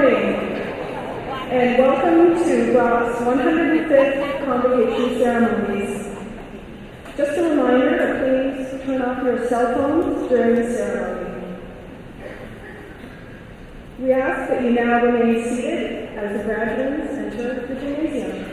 morning, and welcome to Brock's 105th Convocation ceremonies. Just a reminder to please turn off your cell phones during the ceremony. We ask that you now remain seated as the graduates enter the gymnasium.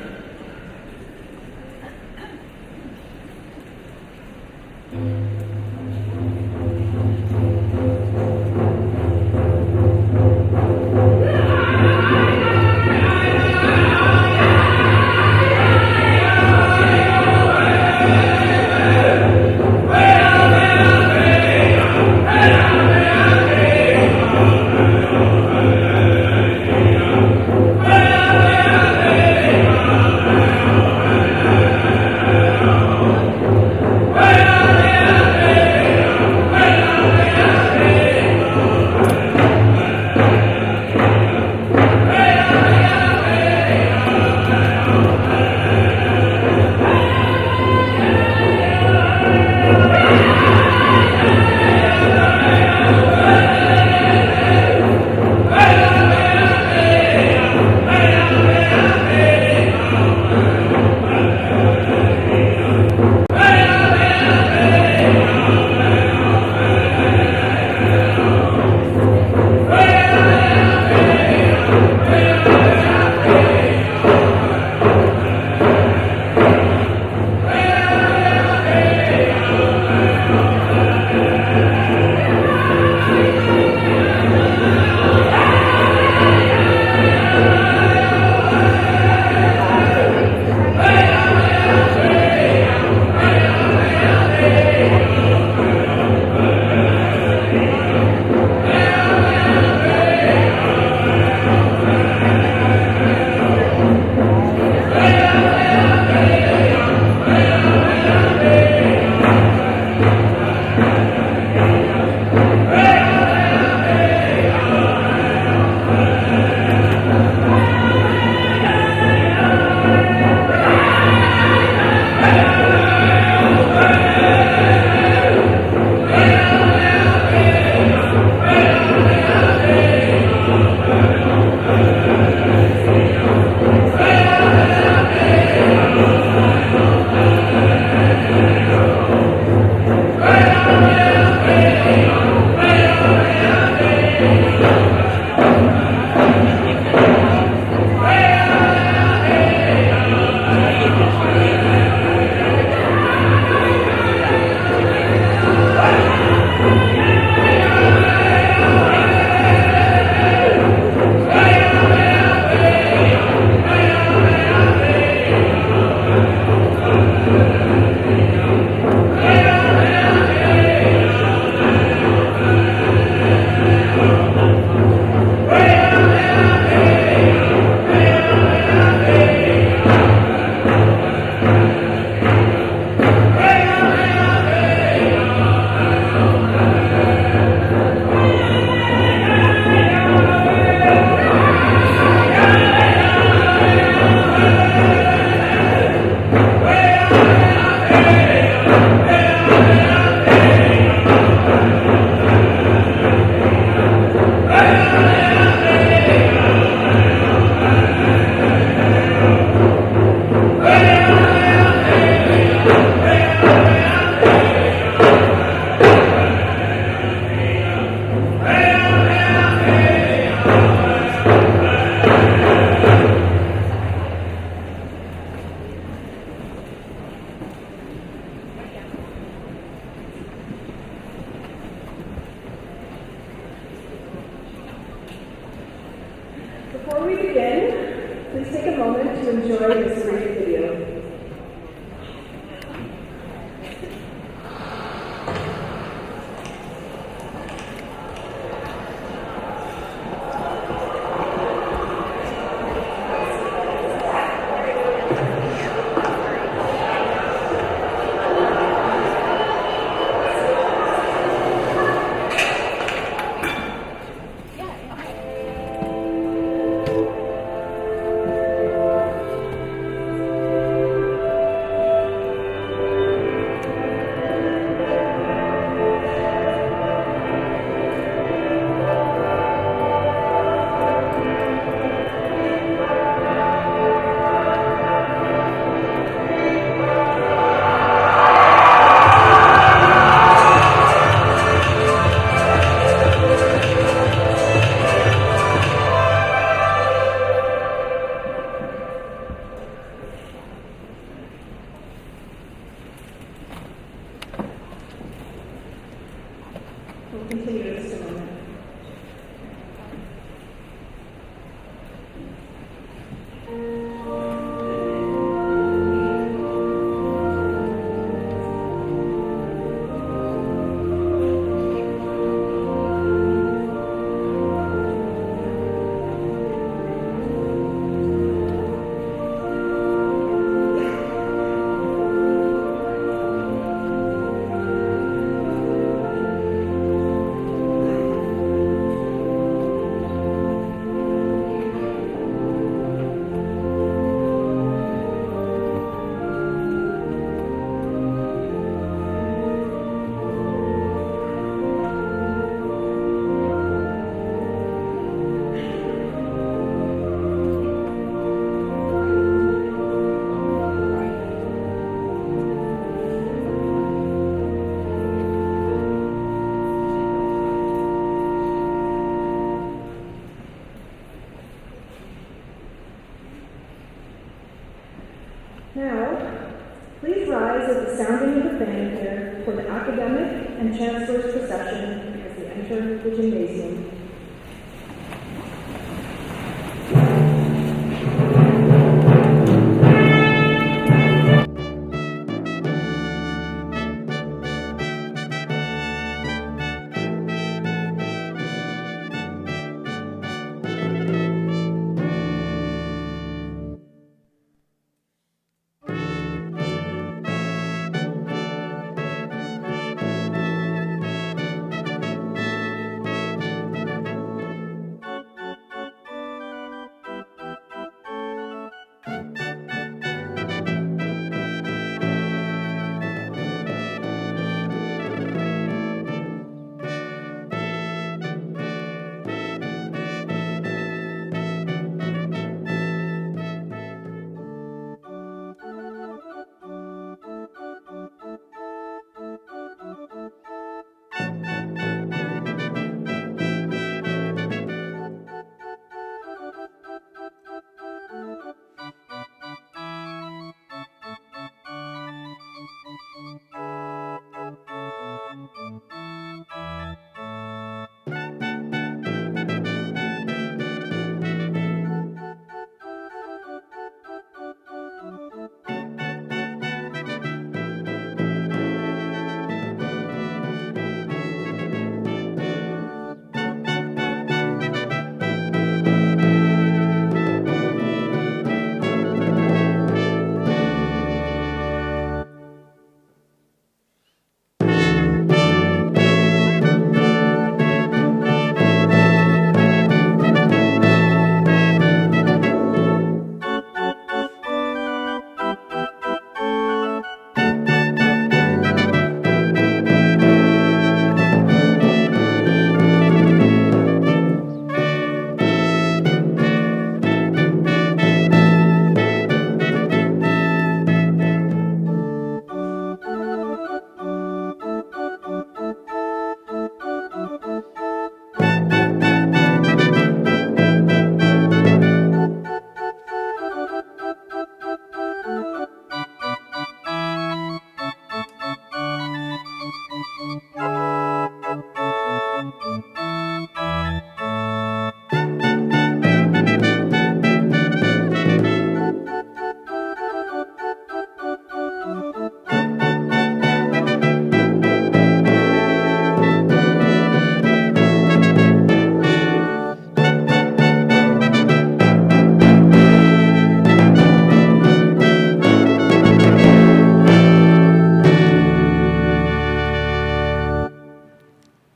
Before we begin, please take a moment to enjoy this brief video. Now, please rise at the sounding of the fanfare for the academic and Chancellor's procession as they enter the gymnasium.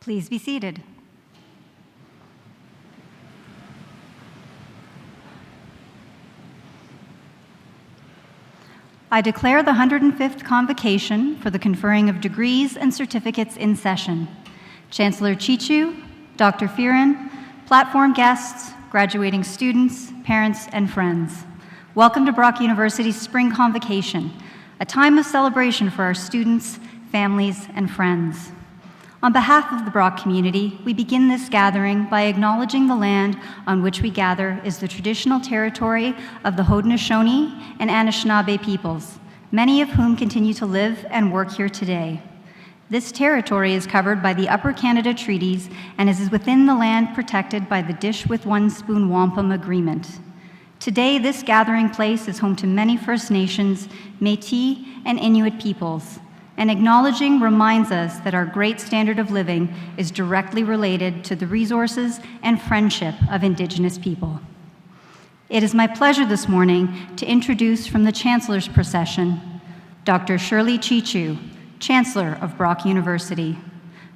Please be seated. I declare the 105th Convocation for the conferring of degrees and certificates in session. Chancellor Chichu, Dr. Fearon, platform guests, graduating students, parents, and friends. Welcome to Brock University's Spring Convocation, a time of celebration for our students, families, and friends. On behalf of the Brock community, we begin this gathering by acknowledging the land on which we gather is the traditional territory of the Haudenosaunee and Anishinaabe peoples, many of whom continue to live and work here today. This territory is covered by the Upper Canada Treaties and is within the land protected by the Dish with One Spoon Wampum Agreement. Today, this gathering place is home to many First Nations, Métis, and Inuit peoples. And acknowledging reminds us that our great standard of living is directly related to the resources and friendship of Indigenous people. It is my pleasure this morning to introduce from the Chancellor's procession, Dr. Shirley Chichu, Chancellor of Brock University,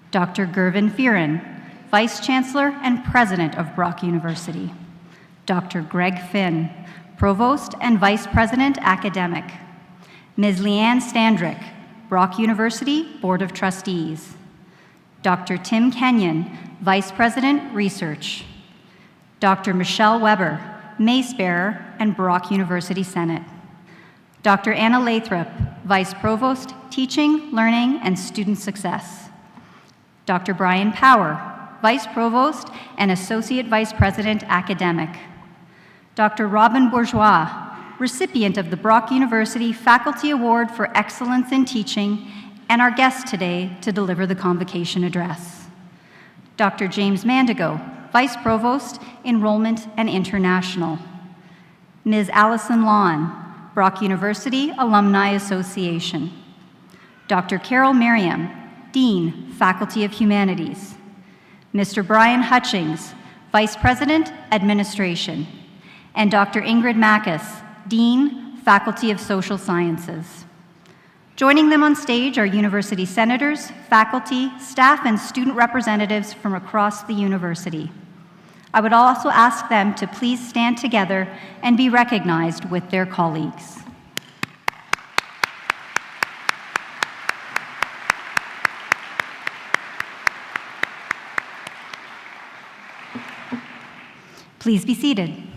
Dr. Gervin Fearon, Vice Chancellor and President of Brock University, Dr. Greg Finn, Provost and Vice President Academic, Ms. Leanne Standrick, Brock University Board of Trustees, Dr. Tim Kenyon, Vice President, Research, Dr. Michelle Weber, Mace Bearer and Brock University Senate, Dr. Anna Lathrop, Vice Provost, Teaching, Learning, and Student Success, Dr. Brian Power, Vice Provost and Associate Vice President, Academic, Dr. Robin Bourgeois, recipient of the Brock University Faculty Award for Excellence in Teaching, and our guest today to deliver the convocation address. Dr. James Mandigo, Vice Provost, Enrollment and International. Ms. Allison Lawn, Brock University Alumni Association. Dr. Carol Merriam, Dean, Faculty of Humanities. Mr. Brian Hutchings, Vice President, Administration. And Dr. Ingrid Mackes, Dean, Faculty of Social Sciences. Joining them on stage are university senators, faculty, staff, and student representatives from across the university. I would also ask them to please stand together and be recognized with their colleagues. Please be seated.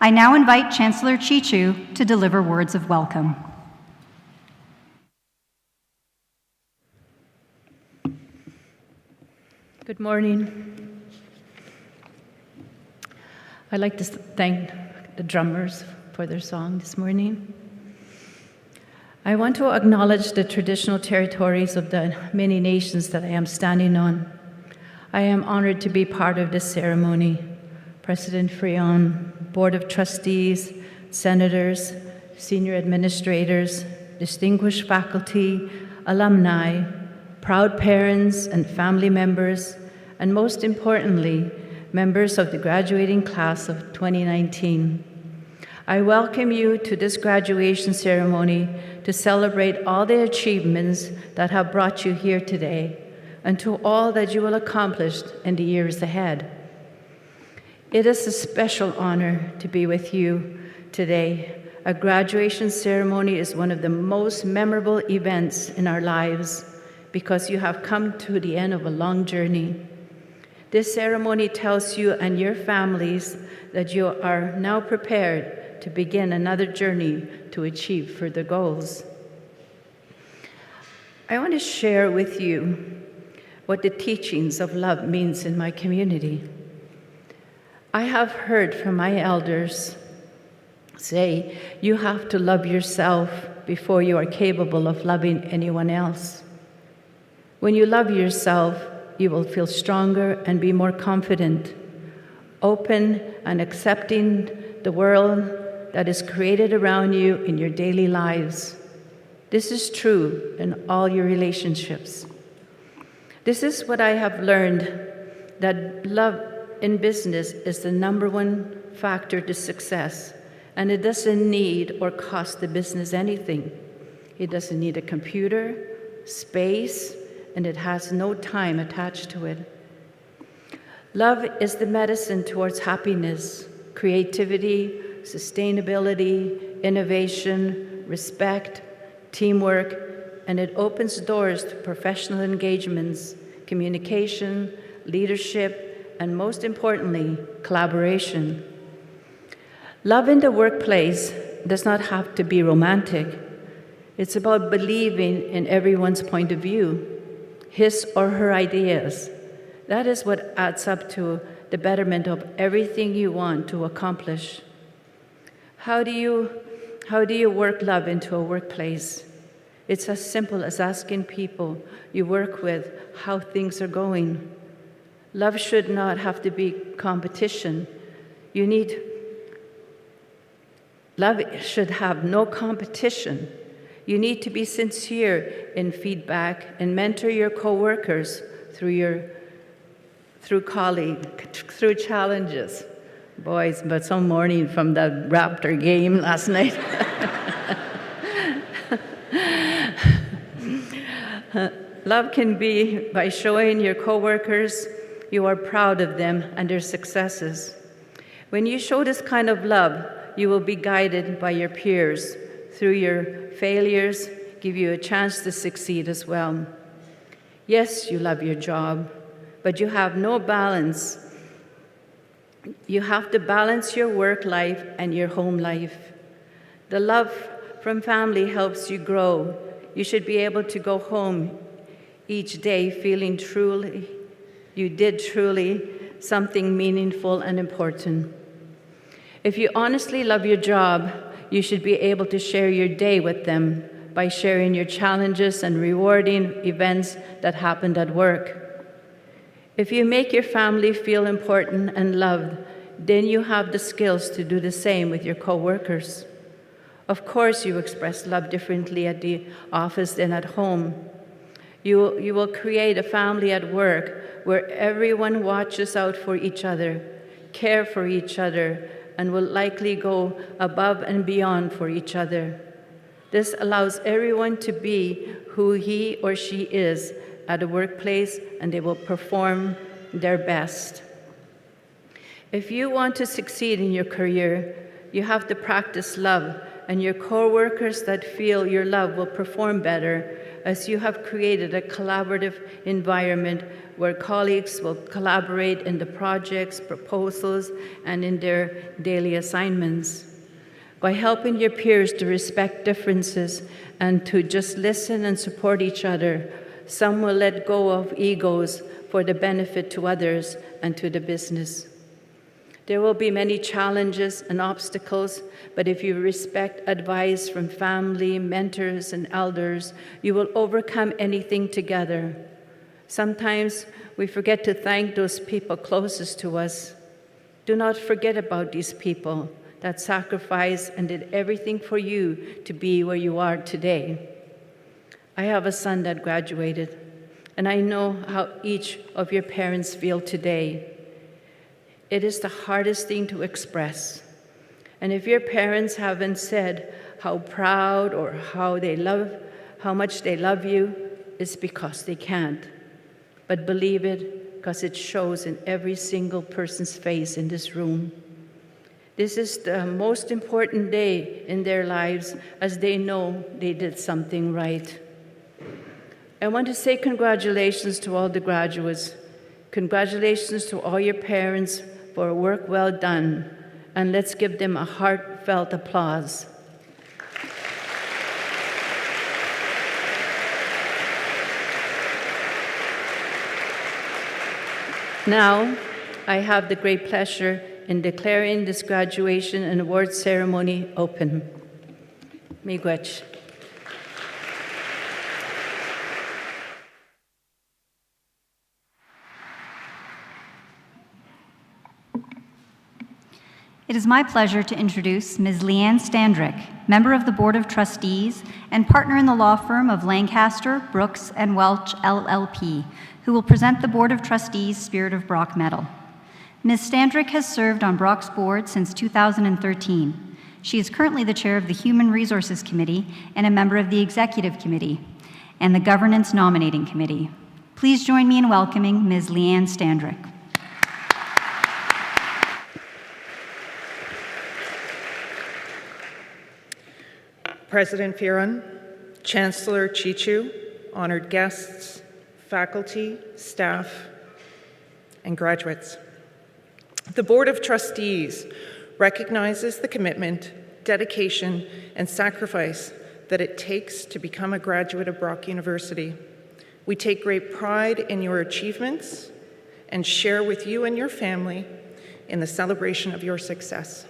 I now invite Chancellor Chichu to deliver words of welcome. Good morning. I'd like to thank the drummers for their song this morning. I want to acknowledge the traditional territories of the many nations that I am standing on. I am honored to be part of this ceremony. President Frion, Board of Trustees, Senators, Senior Administrators, distinguished faculty, alumni, proud parents and family members, and most importantly, members of the graduating class of 2019. I welcome you to this graduation ceremony to celebrate all the achievements that have brought you here today and to all that you will accomplish in the years ahead. It is a special honor to be with you today. A graduation ceremony is one of the most memorable events in our lives because you have come to the end of a long journey. This ceremony tells you and your families that you are now prepared to begin another journey to achieve further goals. I want to share with you what the teachings of love means in my community. I have heard from my elders say, you have to love yourself before you are capable of loving anyone else. When you love yourself, you will feel stronger and be more confident, open and accepting the world that is created around you in your daily lives. This is true in all your relationships. This is what I have learned, that love in business is the #1 factor to success, and it doesn't need or cost the business anything. It doesn't need a computer, space, and it has no time attached to it. Love is the medicine towards happiness, creativity, sustainability, innovation, respect, teamwork, and it opens doors to professional engagements, communication, leadership, and most importantly, collaboration. Love in the workplace does not have to be romantic. It's about believing in everyone's point of view, his or her ideas. That is what adds up to the betterment of everything you want to accomplish. How do you work love into a workplace? It's as simple as asking people you work with how things are going. Love should not have to be competition. Love should have no competition. You need to be sincere in feedback and mentor your coworkers through challenges. Boys, but some morning from the Raptor game last night. Love can be by showing your coworkers you are proud of them and their successes. When you show this kind of love, you will be guided by your peers through your failures, give you a chance to succeed as well. Yes, you love your job, but you have no balance. You have to balance your work life and your home life. The love from family helps you grow. You should be able to go home each day feeling you did truly something meaningful and important. If you honestly love your job, you should be able to share your day with them by sharing your challenges and rewarding events that happened at work. If you make your family feel important and loved, then you have the skills to do the same with your coworkers. Of course, you express love differently at the office than at home. You will create a family at work where everyone watches out for each other, care for each other, and will likely go above and beyond for each other. This allows everyone to be who he or she is at a workplace, and they will perform their best. If you want to succeed in your career, you have to practice love, and your coworkers that feel your love will perform better, as you have created a collaborative environment where colleagues will collaborate in the projects, proposals, and in their daily assignments. By helping your peers to respect differences and to just listen and support each other, some will let go of egos for the benefit to others and to the business. There will be many challenges and obstacles, but if you respect advice from family, mentors, and elders, you will overcome anything together. Sometimes we forget to thank those people closest to us. Do not forget about these people that sacrificed and did everything for you to be where you are today. I have a son that graduated, and I know how each of your parents feel today. It is the hardest thing to express. And if your parents haven't said how proud or how much they love you, it's because they can't. But believe it, because it shows in every single person's face in this room. This is the most important day in their lives, as they know they did something right. I want to say congratulations to all the graduates. Congratulations to all your parents for work well done, and let's give them a heartfelt applause. Now, I have the great pleasure in declaring this graduation and awards ceremony open. Miigwech. It is my pleasure to introduce Ms. Leanne Standrick, member of the Board of Trustees and partner in the law firm of Lancaster, Brooks, and Welch LLP, who will present the Board of Trustees' Spirit of Brock Medal. Ms. Standrick has served on Brock's board since 2013. She is currently the chair of the Human Resources Committee and a member of the Executive Committee and the Governance Nominating Committee. Please join me in welcoming Ms. Leanne Standrick. President Fearon, Chancellor Chichu, honored guests, faculty, staff, and graduates. The Board of Trustees recognizes the commitment, dedication, and sacrifice that it takes to become a graduate of Brock University. We take great pride in your achievements and share with you and your family in the celebration of your success.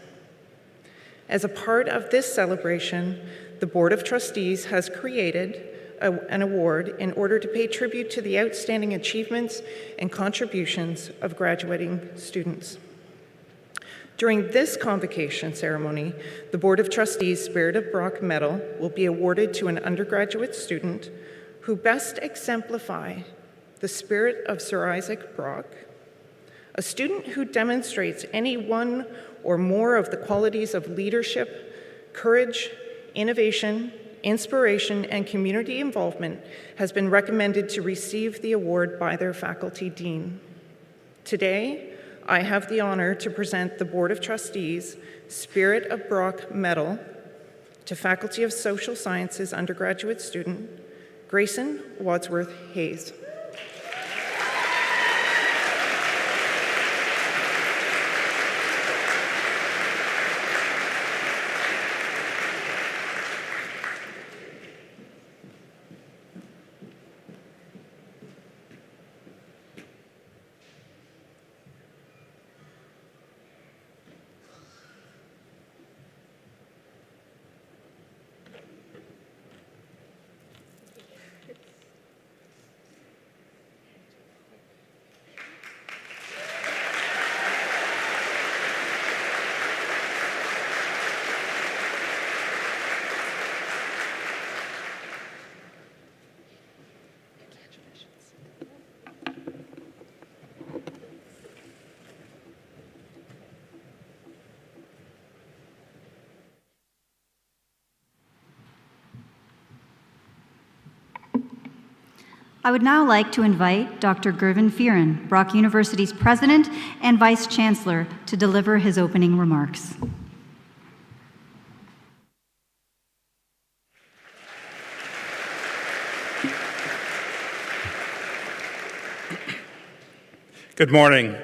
As a part of this celebration, the Board of Trustees has created an award in order to pay tribute to the outstanding achievements and contributions of graduating students. During this convocation ceremony, the Board of Trustees' Spirit of Brock Medal will be awarded to an undergraduate student who best exemplify the spirit of Sir Isaac Brock, a student who demonstrates any one or more of the qualities of leadership, courage, innovation, inspiration, and community involvement has been recommended to receive the award by their faculty dean. Today, I have the honor to present the Board of Trustees' Spirit of Brock Medal to Faculty of Social Sciences undergraduate student Grayson Wadsworth Hayes. I would now like to invite Dr. Gervin Fearon, Brock University's President and Vice Chancellor, to deliver his opening remarks. Good morning.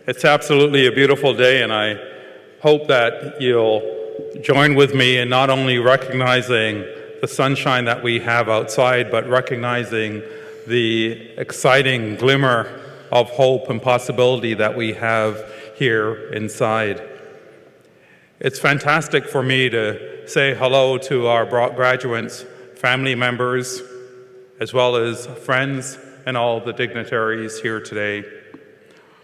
It's absolutely a beautiful day, and I hope that you'll join with me in not only recognizing the sunshine that we have outside, but recognizing the exciting glimmer of hope and possibility that we have here inside. It's fantastic for me to say hello to our Brock graduates, family members, as well as friends and all the dignitaries here today.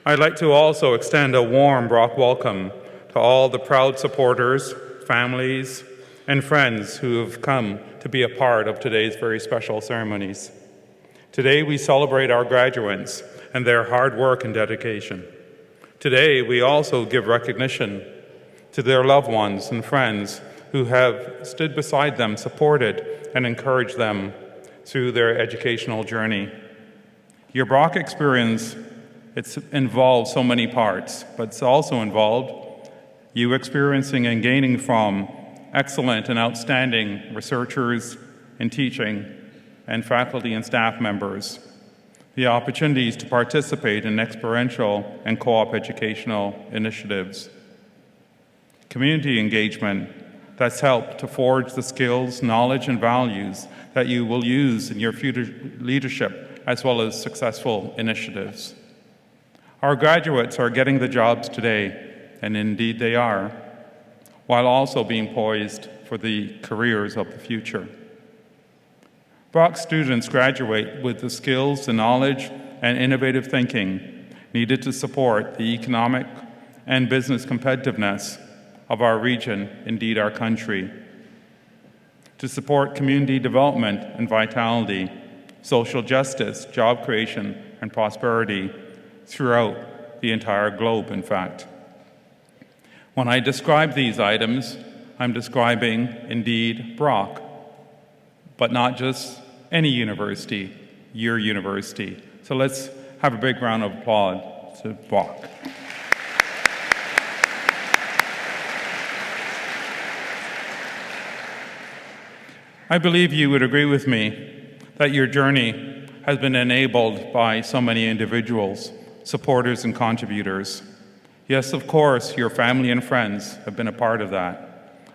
I'd like to also extend a warm Brock welcome to all the proud supporters, families, and friends who have come to be a part of today's very special ceremonies. Today we celebrate our graduates and their hard work and dedication. Today we also give recognition to their loved ones and friends who have stood beside them, supported, and encouraged them through their educational journey. Your Brock experience, it's involved so many parts, but it's also involved you experiencing and gaining from excellent and outstanding researchers in teaching and faculty and staff members, the opportunities to participate in experiential and co-op educational initiatives, community engagement that's helped to forge the skills, knowledge, and values that you will use in your future leadership as well as successful initiatives. Our graduates are getting the jobs today, and indeed they are, while also being poised for the careers of the future. Brock students graduate with the skills, the knowledge, and innovative thinking needed to support the economic and business competitiveness of our region, indeed our country, to support community development and vitality, social justice, job creation, and prosperity throughout the entire globe, in fact. When I describe these items, I'm describing, indeed, Brock, but not just any university, your university. So let's have a big round of applause to Brock. I believe you would agree with me that your journey has been enabled by so many individuals, supporters, and contributors. Yes, of course, your family and friends have been a part of that.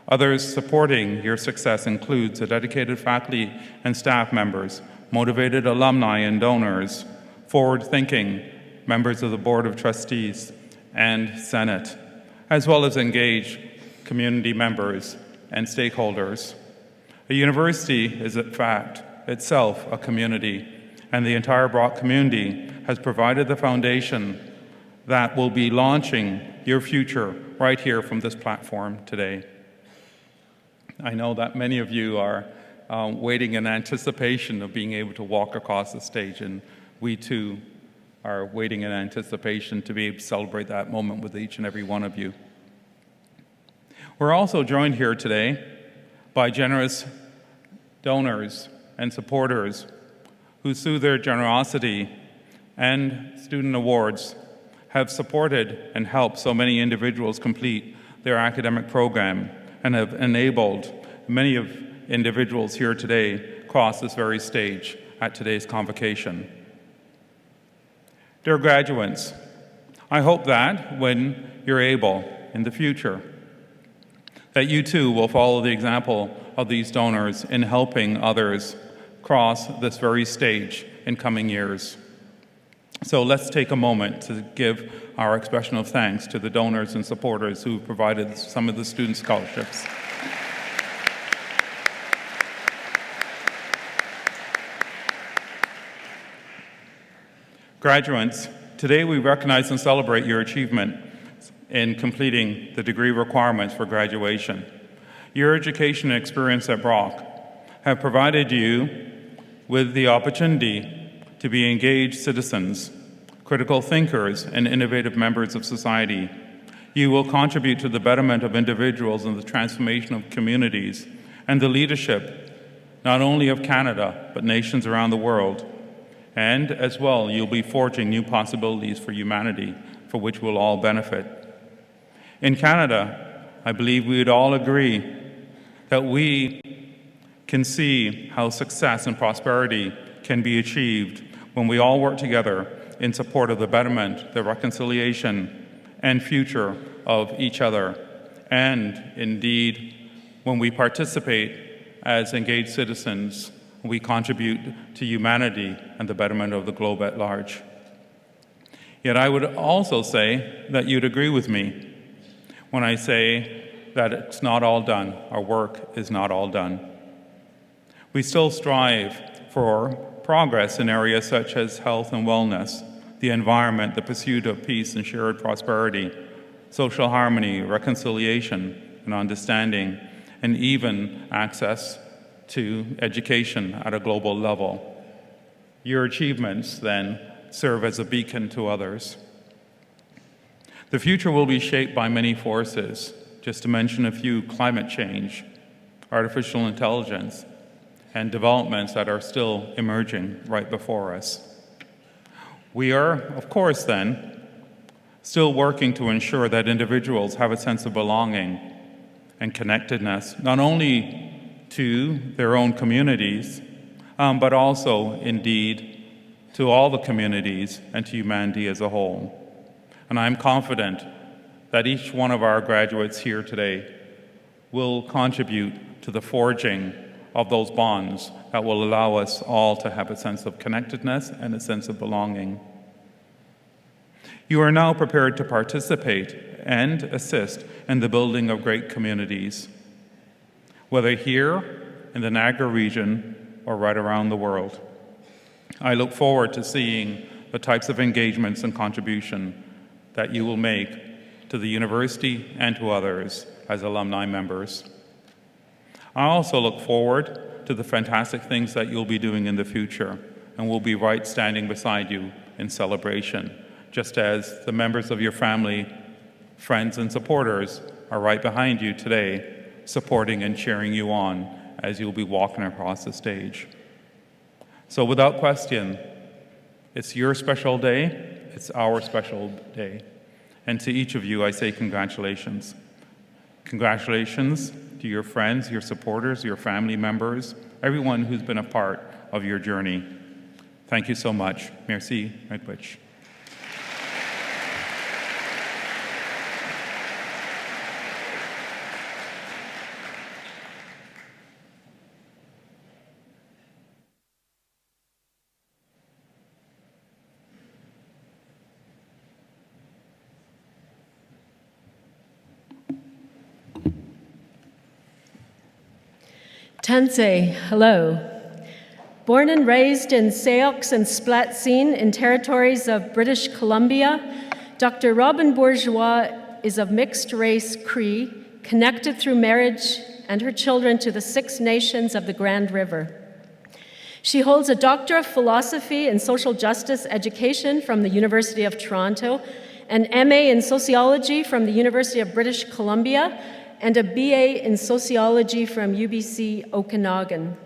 Others supporting your success includes the dedicated faculty and staff members, motivated alumni and donors, forward-thinking members of the Board of Trustees and Senate, as well as engaged community members and stakeholders. A university is, in fact, itself a community, and the entire Brock community has provided the foundation that will be launching your future right here from this platform today. I know that many of you are waiting in anticipation of being able to walk across the stage, and we too are waiting in anticipation to be able to celebrate that moment with each and every one of you. We're also joined here today by generous donors and supporters who, through their generosity and student awards, have supported and helped so many individuals complete their academic program and have enabled many of individuals here today cross this very stage at today's convocation. Dear graduates, I hope that when you're able in the future, that you too will follow the example of these donors in helping others cross this very stage in coming years. So let's take a moment to give our expression of thanks to the donors and supporters who provided some of the student scholarships. Graduates, today we recognize and celebrate your achievement in completing the degree requirements for graduation. Your education and experience at Brock have provided you with the opportunity to be engaged citizens, critical thinkers, and innovative members of society. You will contribute to the betterment of individuals and the transformation of communities and the leadership not only of Canada, but nations around the world. And as well, you'll be forging new possibilities for humanity, for which we'll all benefit. In Canada, I believe we would all agree that we can see how success and prosperity can be achieved when we all work together in support of the betterment, the reconciliation, and future of each other. And indeed, when we participate as engaged citizens, we contribute to humanity and the betterment of the globe at large. Yet I would also say that you'd agree with me when I say that it's not all done. Our work is not all done. We still strive for progress in areas such as health and wellness, the environment, the pursuit of peace and shared prosperity, social harmony, reconciliation and understanding, and even access to education at a global level. Your achievements, then, serve as a beacon to others. The future will be shaped by many forces, just to mention a few: climate change, artificial intelligence, and developments that are still emerging right before us. We are, of course, then, still working to ensure that individuals have a sense of belonging and connectedness, not only to their own communities, but also, indeed, to all the communities and to humanity as a whole. And I'm confident that each one of our graduates here today will contribute to the forging of those bonds that will allow us all to have a sense of connectedness and a sense of belonging. You are now prepared to participate and assist in the building of great communities, whether here in the Niagara region or right around the world. I look forward to seeing the types of engagements and contribution that you will make to the university and to others as alumni members. I also look forward to the fantastic things that you'll be doing in the future, and we'll be right standing beside you in celebration, just as the members of your family, friends, and supporters are right behind you today, supporting and cheering you on as you'll be walking across the stage. So without question, it's your special day, it's our special day. And to each of you, I say congratulations. Congratulations to your friends, your supporters, your family members, everyone who's been a part of your journey. Thank you so much. Merci, Miigwech. Tansei, hello. Born and raised in Sayox and Splatsin in territories of British Columbia, Dr. Robin Bourgeois is of mixed race Cree, connected through marriage and her children to the Six Nations of the Grand River. She holds a Doctor of Philosophy in Social Justice Education from the University of Toronto, an MA in Sociology from the University of British Columbia, and a BA in Sociology from UBC Okanagan.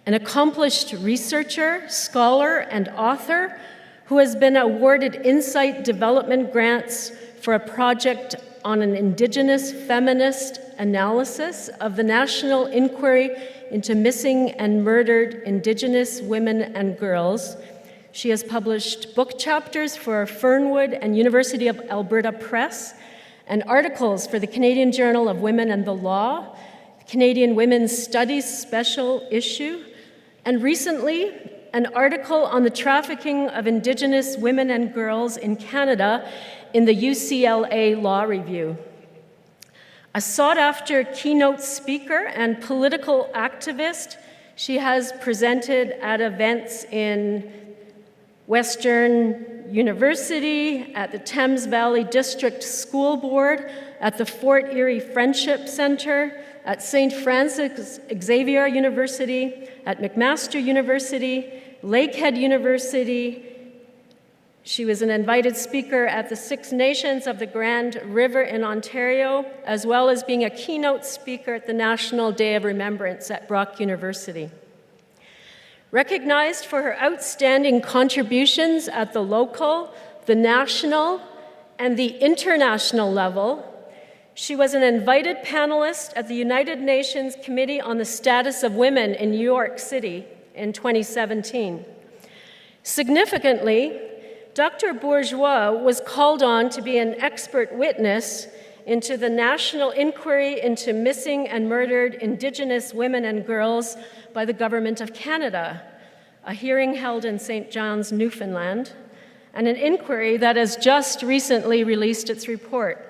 An accomplished researcher, scholar, and author who has been awarded Insight Development Grants for a project on an Indigenous feminist analysis of the National Inquiry into Missing and Murdered Indigenous Women and Girls. She has published book chapters for Fernwood and University of Alberta Press, and articles for the Canadian Journal of Women and the Law, Canadian Women's Studies Special Issue, and recently, an article on the trafficking of Indigenous women and girls in Canada in the UCLA Law Review. A sought-after keynote speaker and political activist, she has presented at events in Western University, at the Thames Valley District School Board, at the Fort Erie Friendship Center, at St. Francis Xavier University, at McMaster University, Lakehead University. She was an invited speaker at the Six Nations of the Grand River in Ontario, as well as being a keynote speaker at the National Day of Remembrance at Brock University. Recognized for her outstanding contributions at the local, the national, and the international level, she was an invited panelist at the United Nations Committee on the Status of Women in New York City in 2017. Significantly, Dr. Bourgeois was called on to be an expert witness into the national inquiry into missing and murdered Indigenous women and girls by the Government of Canada, a hearing held in St. John's, Newfoundland, and an inquiry that has just recently released its report.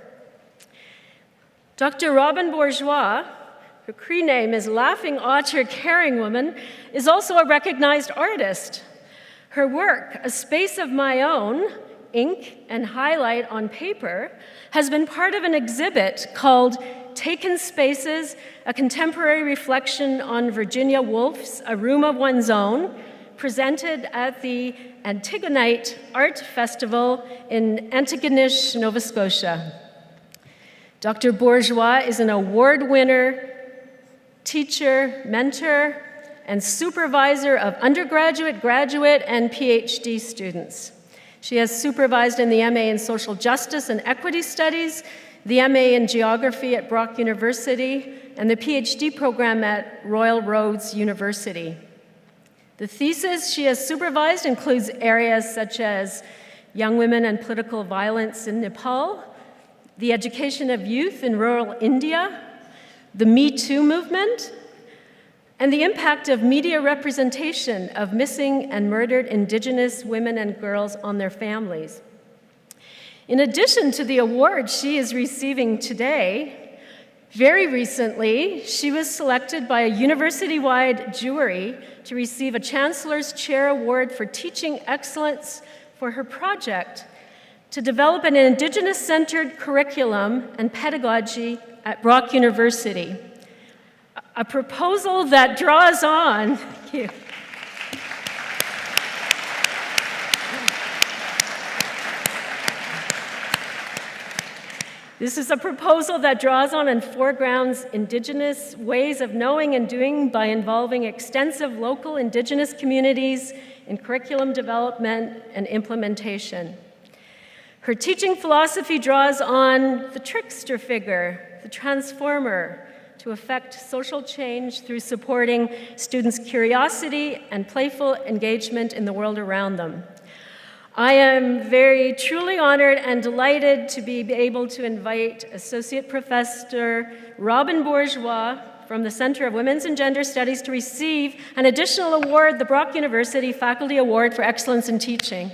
Dr. Robin Bourgeois, her Cree name is Laughing Otter Caring Woman, is also a recognized artist. Her work, A Space of My Own, ink and highlight on paper, has been part of an exhibit called Taken Spaces, a contemporary reflection on Virginia Woolf's A Room of One's Own, presented at the Antigonite Art Festival in Antigonish, Nova Scotia. Dr. Bourgeois is an award winner, teacher, mentor, and supervisor of undergraduate, graduate, and PhD students. She has supervised in the MA in Social Justice and Equity Studies, the MA in Geography at Brock University, and the PhD program at Royal Roads University. The thesis she has supervised includes areas such as young women and political violence in Nepal, the education of youth in rural India, the Me Too movement, and the impact of media representation of missing and murdered Indigenous women and girls on their families. In addition to the award she is receiving today, very recently, she was selected by a university-wide jury to receive a Chancellor's Chair Award for Teaching Excellence for her project to develop an Indigenous-centered curriculum and pedagogy at Brock University. A proposal that draws on, thank you. This is a proposal that draws on and foregrounds Indigenous ways of knowing and doing by involving extensive local Indigenous communities in curriculum development and implementation. Her teaching philosophy draws on the trickster figure, the transformer, to effect social change through supporting students' curiosity and playful engagement in the world around them. I am very truly honored and delighted to be able to invite Associate Professor Robin Bourgeois from the Center of Women's and Gender Studies to receive an additional award, the Brock University Faculty Award for Excellence in Teaching.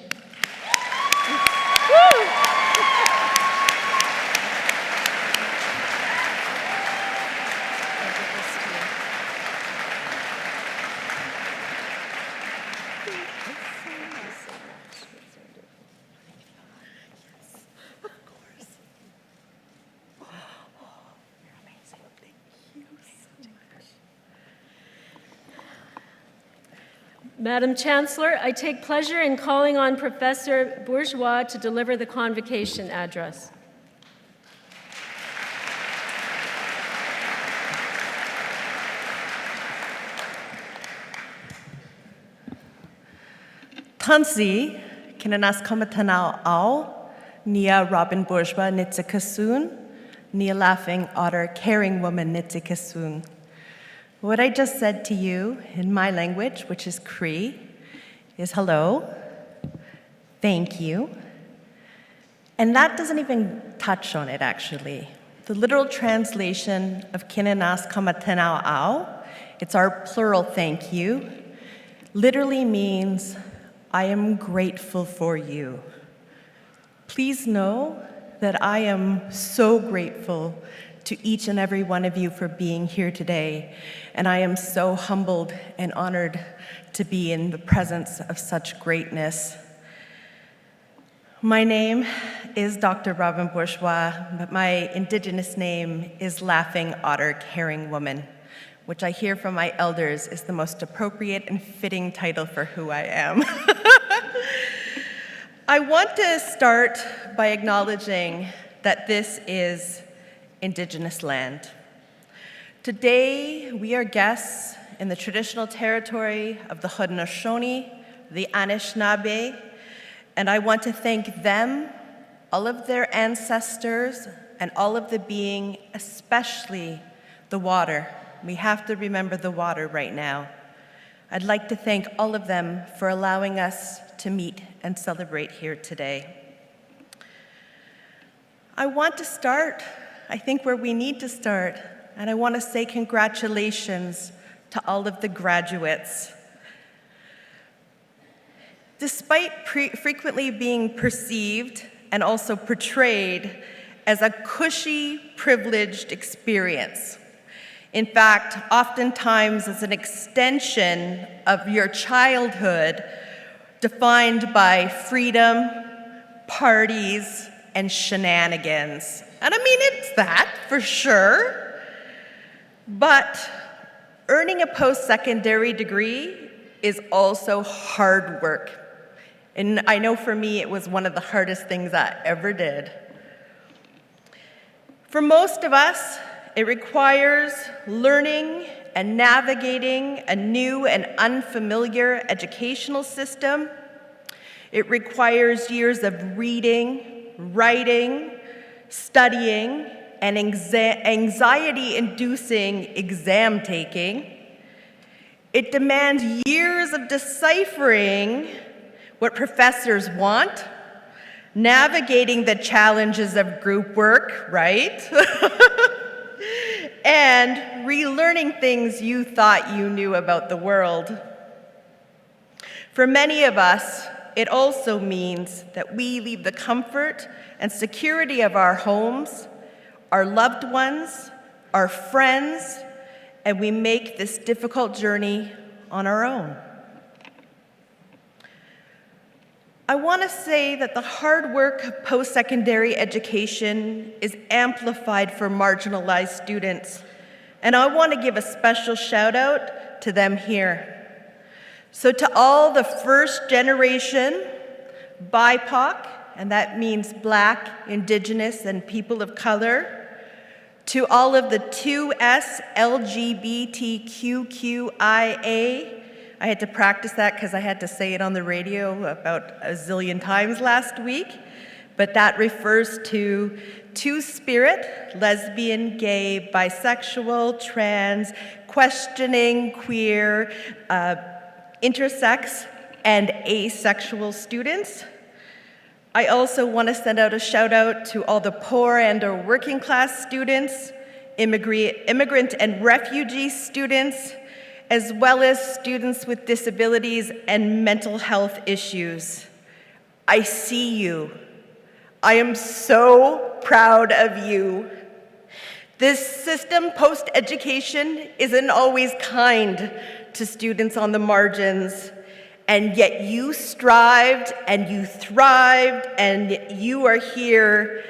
Madam Chancellor, I take pleasure in calling on Professor Bourgeois to deliver the Convocation address. Tansi, kinanas kamatanao ao, nia Robin Bourgeois nitzikasun, nia Laughing Otter Caring Woman nitzikasun. What I just said to you in my language, which is Cree, is hello, thank you. And that doesn't even touch on it, actually. The literal translation of kinanas kamatanao ao, it's our plural thank you, literally means I am grateful for you. Please know that I am so grateful to each and every one of you for being here today, and I am so humbled and honored to be in the presence of such greatness. My name is Dr. Robin Bourgeois, but my Indigenous name is Laughing Otter Caring Woman, which I hear from my elders is the most appropriate and fitting title for who I am. I want to start by acknowledging that this is Indigenous land. Today, we are guests in the traditional territory of the Haudenosaunee, the Anishinaabe, and I want to thank them, all of their ancestors, and all of the being, especially the water. We have to remember the water right now. I'd like to thank all of them for allowing us to meet and celebrate here today. I want to start, I think, where we need to start, and I want to say congratulations to all of the graduates. Despite frequently being perceived and also portrayed as a cushy, privileged experience, in fact, oftentimes as an extension of your childhood defined by freedom, parties, and shenanigans. And I mean, it's that for sure. But earning a post-secondary degree is also hard work. And I know for me, it was one of the hardest things I ever did. For most of us, it requires learning and navigating a new and unfamiliar educational system. It requires years of reading, writing, studying, and anxiety-inducing exam taking. It demands years of deciphering what professors want, navigating the challenges of group work, right? And relearning things you thought you knew about the world. For many of us, it also means that we leave the comfort and security of our homes, our loved ones, our friends, and we make this difficult journey on our own. I want to say that the hard work of post-secondary education is amplified for marginalized students, and I want to give a special shout out to them here. So to all the first generation BIPOC, and that means Black, Indigenous, and people of color, to all of the 2S LGBTQIA, I had to practice that because I had to say it on the radio about a zillion times last week, but that refers to two-spirit, lesbian, gay, bisexual, trans, questioning, queer, intersex, and asexual students. I also want to send out a shout out to all the poor and or working class students, immigrant and refugee students, as well as students with disabilities and mental health issues. I see you. I am so proud of you. This system, post-education, isn't always kind to students on the margins, and yet you strived and you thrived and you are here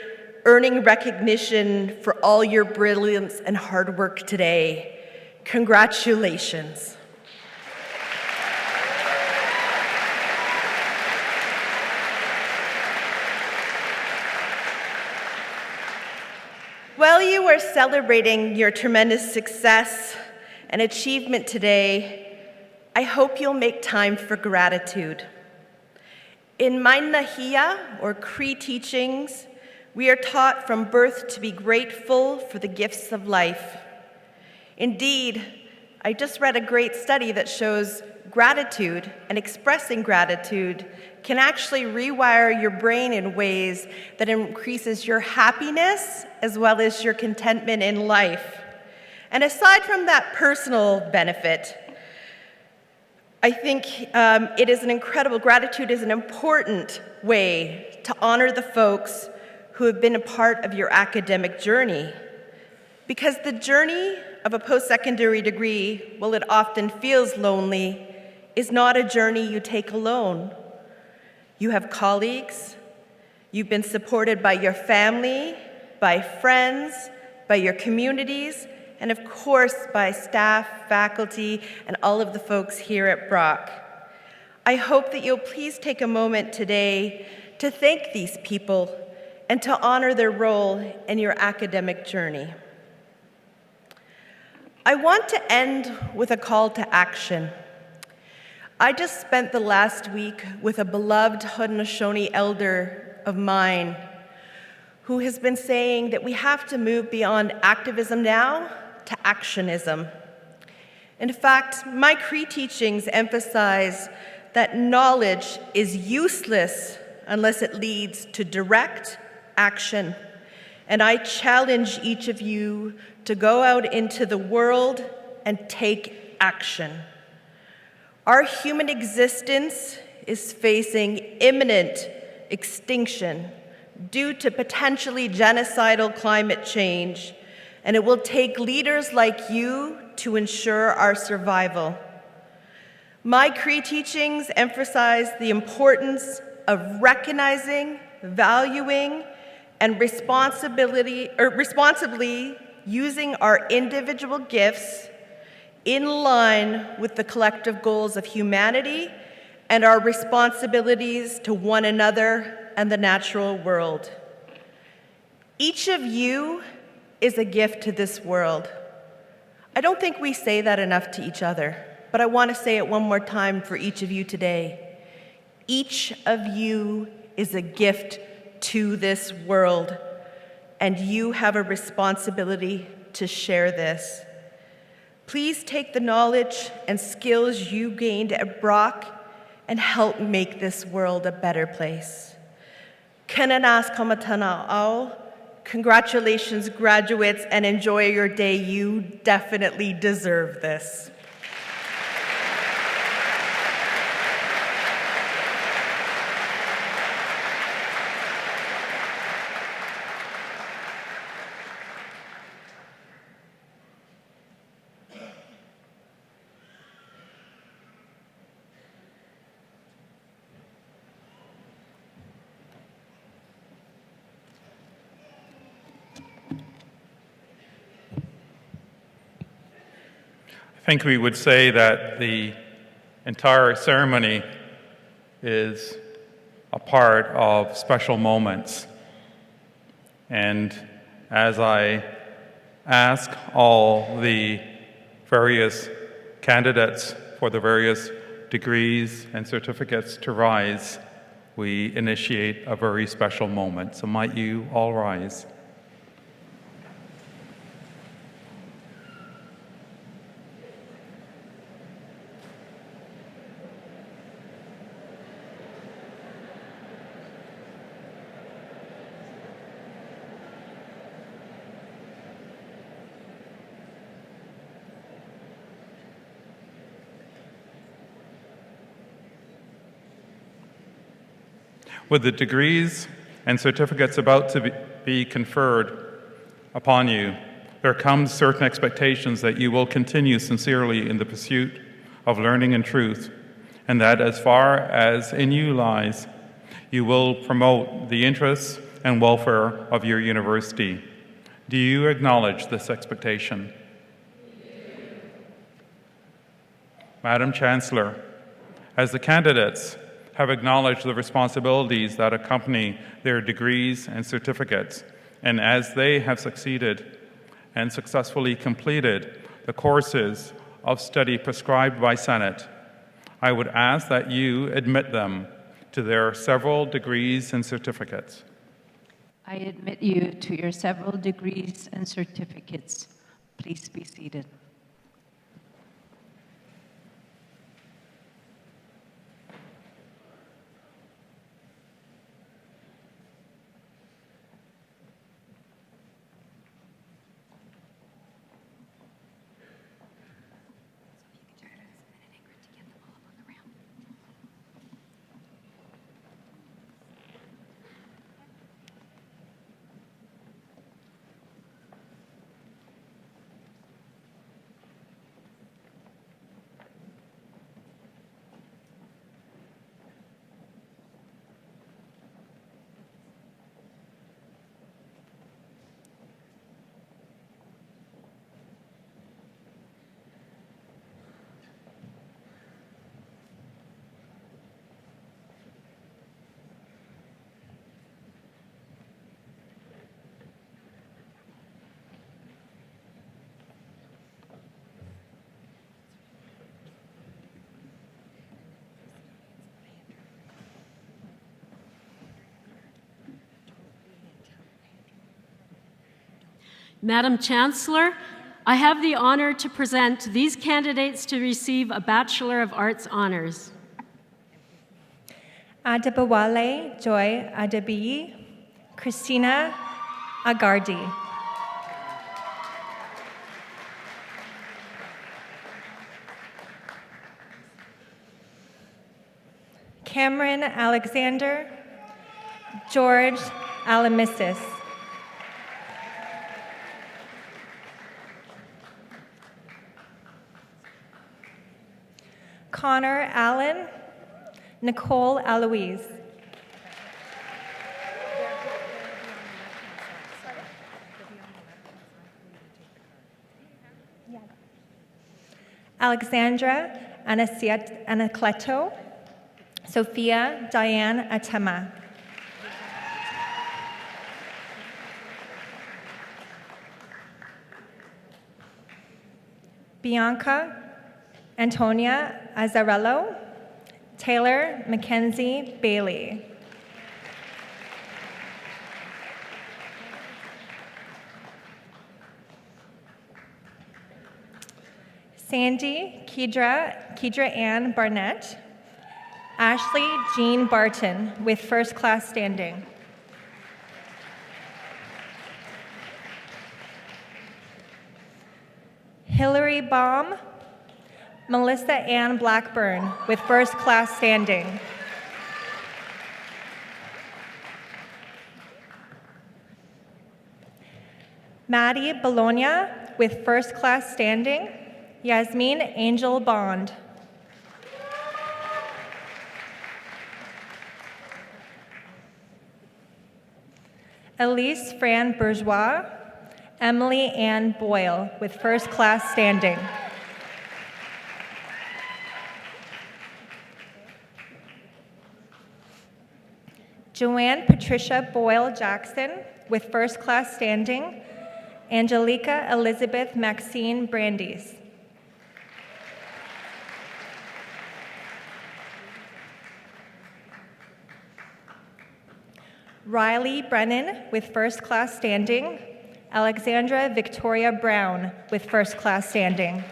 earning recognition for all your brilliance and hard work today. Congratulations. While you are celebrating your tremendous success and achievement today, I hope you'll make time for gratitude. In my Nahia, or Cree teachings, we are taught from birth to be grateful for the gifts of life. Indeed, I just read a great study that shows gratitude and expressing gratitude can actually rewire your brain in ways that increases your happiness as well as your contentment in life. And aside from that personal benefit, I think gratitude is an important way to honor the folks who have been a part of your academic journey. Because the journey of a post-secondary degree, while it often feels lonely, is not a journey you take alone. You have colleagues, you've been supported by your family, by friends, by your communities, and of course by staff, faculty, and all of the folks here at Brock. I hope that you'll please take a moment today to thank these people and to honor their role in your academic journey. I want to end with a call to action. I just spent the last week with a beloved Haudenosaunee elder of mine who has been saying that we have to move beyond activism now to actionism. In fact, my Cree teachings emphasize that knowledge is useless unless it leads to direct action. And I challenge each of you to go out into the world and take action. Our human existence is facing imminent extinction due to potentially genocidal climate change, and it will take leaders like you to ensure our survival. My Cree teachings emphasize the importance of recognizing, valuing, and responsibly using our individual gifts in line with the collective goals of humanity and our responsibilities to one another and the natural world. Each of you is a gift to this world. I don't think we say that enough to each other, but I want to say it one more time for each of you today. Each of you is a gift to this world, and you have a responsibility to share this. Please take the knowledge and skills you gained at Brock and help make this world a better place. Kenanas Kamatana'au. Congratulations, graduates, and enjoy your day. You definitely deserve this. I think we would say that the entire ceremony is a part of special moments. And as I ask all the various candidates for the various degrees and certificates to rise, we initiate a very special moment. So might you all rise. With the degrees and certificates about to be conferred upon you, there comes certain expectations that you will continue sincerely in the pursuit of learning and truth, and that as far as in you lies, you will promote the interests and welfare of your university. Do you acknowledge this expectation? Madam Chancellor, as the candidates have acknowledged the responsibilities that accompany their degrees and certificates, and as they have succeeded and successfully completed the courses of study prescribed by Senate, I would ask that you admit them to their several degrees and certificates. I admit you to your several degrees and certificates. Please be seated. Madam Chancellor, I have the honor to present these candidates to receive a Bachelor of Arts honors. Adebowale Joy Adebiyi, Christina Agardi. Cameron Alexander, George Alamisis. Connor Allen, Nicole Eloise. Alexandra Anacleto, Sophia Diane Atema. Bianca Antonia Azzarello, Taylor Mackenzie Bailey. Sandy Kedra Ann Barnett, Ashley Jean Barton with first class standing. Hillary Baum, Melissa Ann Blackburn with first class standing. Maddie Bologna with first class standing. Yasmin Angel Bond. Elise Fran Bourgeois, Emily Ann Boyle with first class standing. Joanne Patricia Boyle Jackson with first class standing. Angelica Elizabeth Maxine Brandeis. Riley Brennan with first class standing. Alexandra Victoria Brown with first class standing.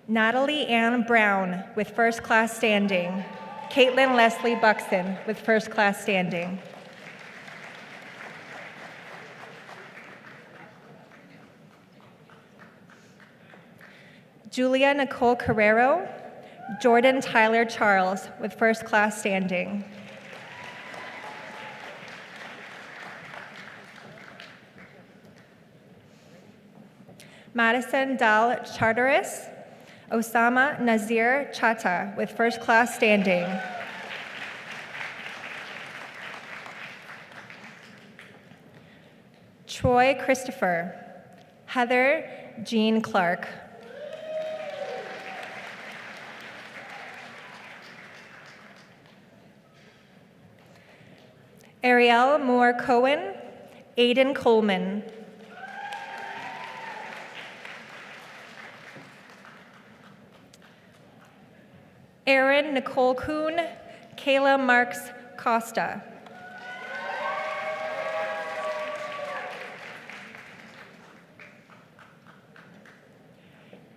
Natalie Ann Brown with first class standing. Caitlin Leslie Buxton with first class standing. Julia Nicole Carrero, Jordan Tyler Charles with first class standing. Madison Dal Charteris, Osama Nazir Chata with first class standing. Troy Christopher, Heather Jean Clark. Ariel Moore Cohen, Aiden Coleman. Erin Nicole Kuhn, Kayla Marks Costa.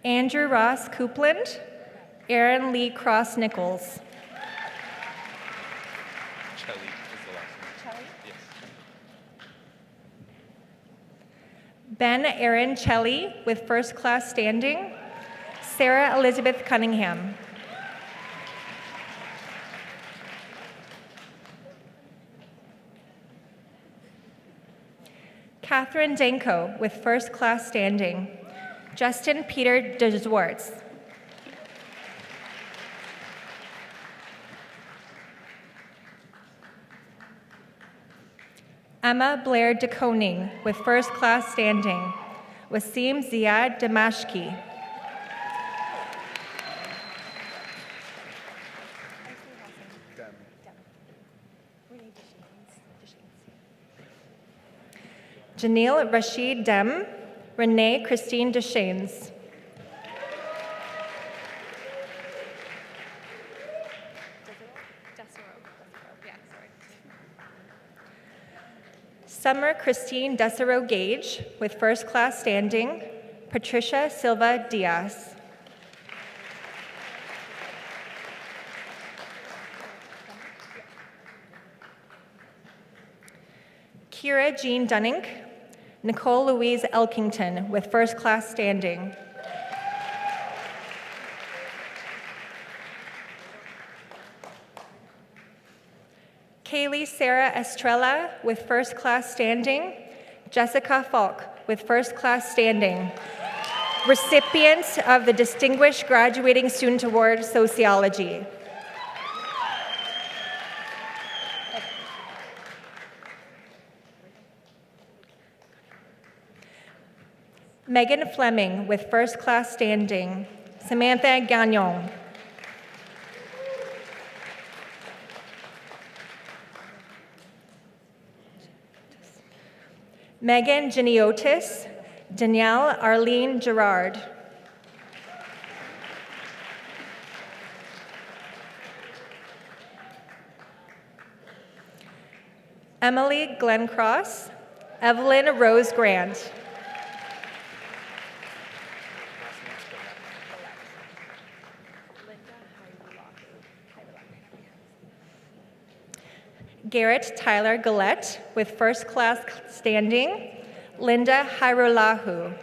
Andrew Ross Coupland, Aaron Lee Cross Nichols. Ben Aaron Chelly with first class standing. Sarah Elizabeth Cunningham. Catherine Danko with first class standing. Justin Peter DeZwartz. Emma Blair DeKoning with first class standing. Wasim Ziad Damashki. Janelle Rashid Dem, Renee Christine Deschaines. Summer Christine Desero Gage with first class standing, Patricia Silva Diaz. Kira Jean Dunning, Nicole Louise Elkington with first class standing. Kaylee Sarah Estrella with first class standing. Jessica Falk with first class standing. Recipient of the Distinguished Graduating Student Award, Sociology. Megan Fleming with first class standing. Samantha Gagnon. Megan Geniotis, Danielle Arlene Gerard. Emily Glencross, Evelyn Rose Grant. Garrett Tyler Gillette with first class standing. Linda Hairolahu.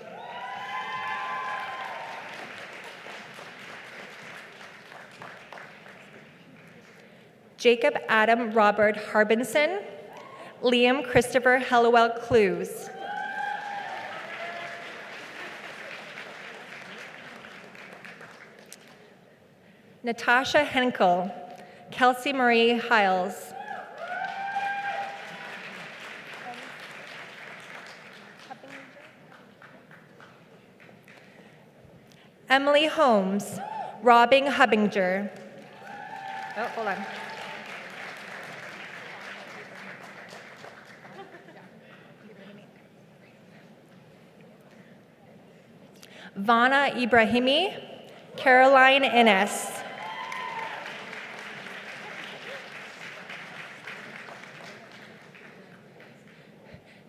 Jacob Adam Robert Harbinson. Liam Christopher Hellowell Clues. Natasha Henkel. Kelsey Marie Hiles. Emily Holmes, Robin Hubbinger. Oh, hold on. Vana Ibrahimi, Caroline Innes.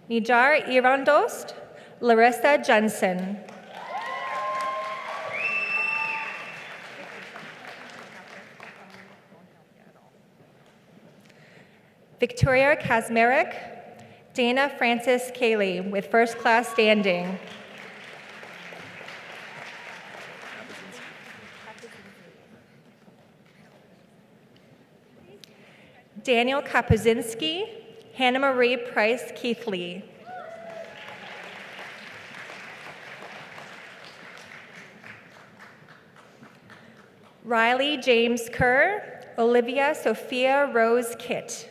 Nijar Irandost, Larissa Jensen. Victoria Kazmarek, Dana Francis Cayley with first class standing. Daniel Kapuzinski, Hannah Marie Price Keithley. Riley James Kerr, Olivia Sophia Rose Kitt.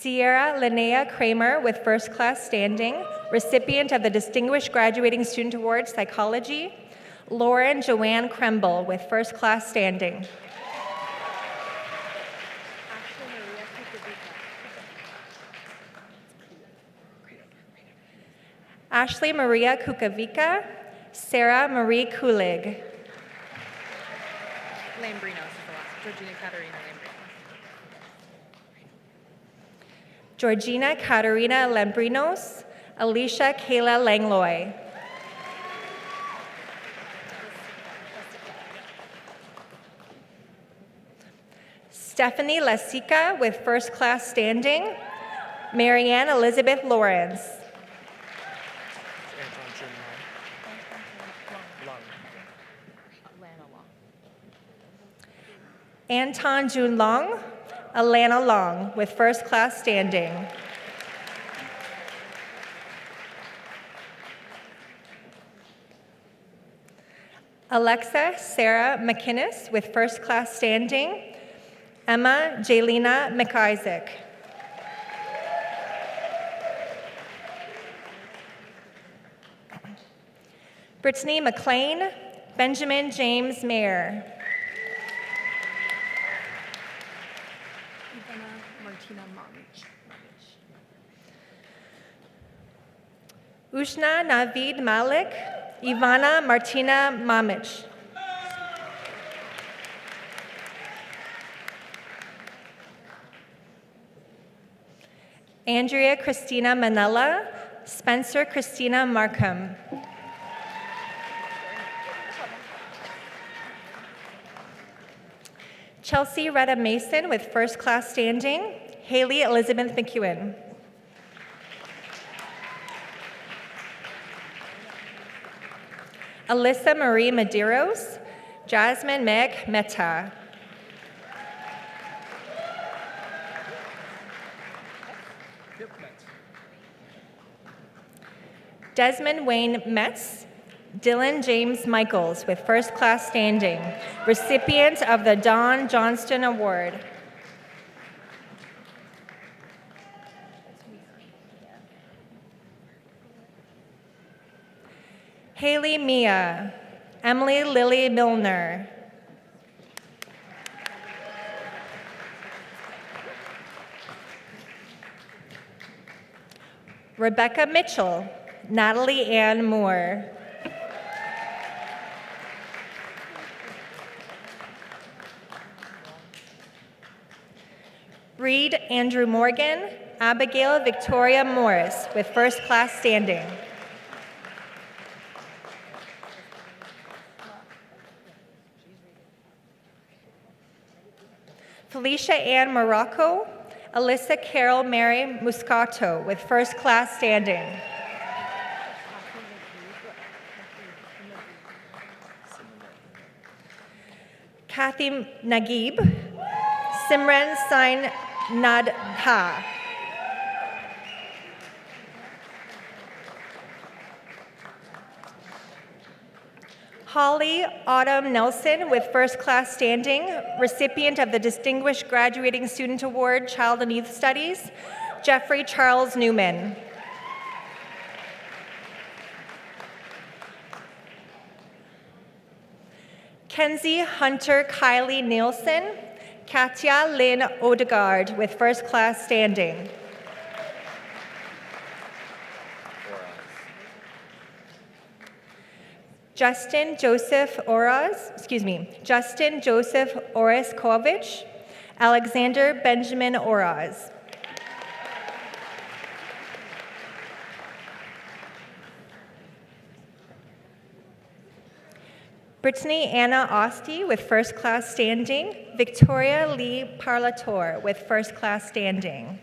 Sierra Linnea Kramer with first class standing, recipient of the Distinguished Graduating Student Award, Psychology. Lauren Joanne Kremble with first class standing. Ashley Maria Kukavica, Sarah Marie Kulig. Lambrinos is the last. Georgina Katerina Lambrinos. Georgina Katerina Lambrinos, Alicia Kayla Langloy. Stephanie Lasica with first class standing. Marianne Elizabeth Lawrence. Anton Jun Long, Alana Long with first class standing. Alexa Sarah McInnes with first class standing. Emma Jaylina McIsaac. Brittany McLean, Benjamin James Mayer. Ushna Navid Malik, Ivana Martina Mamich. Andrea Christina Manella, Spencer Christina Markham. Chelsea Retta Mason with first class standing, Haley Elizabeth McEwen. Alyssa Marie Medeiros, Jasmine Meg Mehta. Desmond Wayne Metz, Dylan James Michaels with first class standing, recipient of the Don Johnston Award. Haley Mia, Emily Lily Milner. Rebecca Mitchell, Natalie Ann Moore. Reed Andrew Morgan, Abigail Victoria Morris with first class standing. Felicia Ann Morocco, Alyssa Carol Mary Muscato with first class standing. Kathy Nagib, Simran Sain Nadha. Holly Autumn Nelson with first class standing, recipient of the Distinguished Graduating Student Award, Child and Youth Studies, Jeffrey Charles Newman. Kenzie Hunter Kylie Nielsen, Katya Lynn Odegaard with first class standing. Justin Joseph Oreskowicz, Alexander Benjamin Oraz. Brittany Anna Osti with first class standing, Victoria Lee Parlator with first class standing.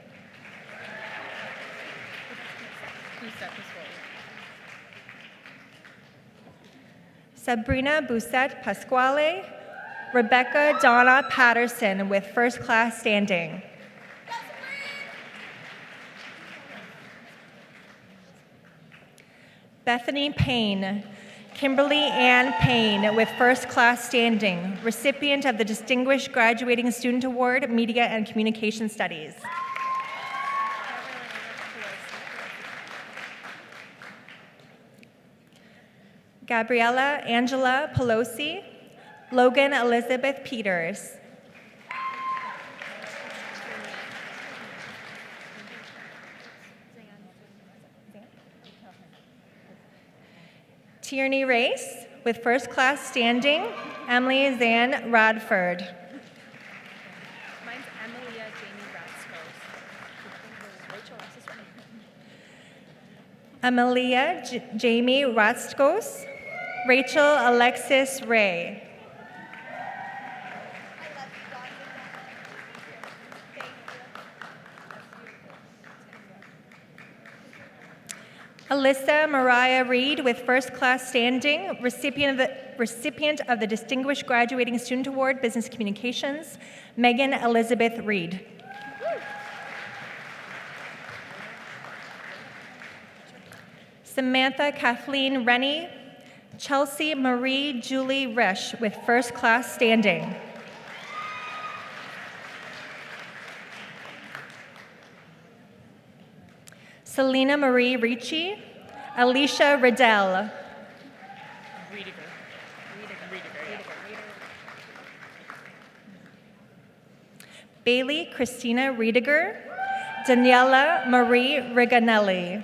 Sabrina Busset Pasquale, Rebecca Donna Patterson with first class standing. Bethany Payne, Kimberly Ann Payne with first class standing, recipient of the Distinguished Graduating Student Award, Media and Communication Studies. Gabriella Angela Pelosi, Logan Elizabeth Peters. Tierney Race with first class standing, Emily Zan Radford. Mine's Emilia Jamie Ratskos. Amelia Jamie Rastkos, Rachel Alexis Ray. Alyssa Mariah Reed with first class standing, recipient of the Distinguished Graduating Student Award, Business Communications, Megan Elizabeth Reed. Samantha Kathleen Rennie, Chelsea Marie Julie Resch with first class standing. Selena Marie Ricci, Alicia Riddell. Bailey Christina Riediger, Daniela Marie Riganelli.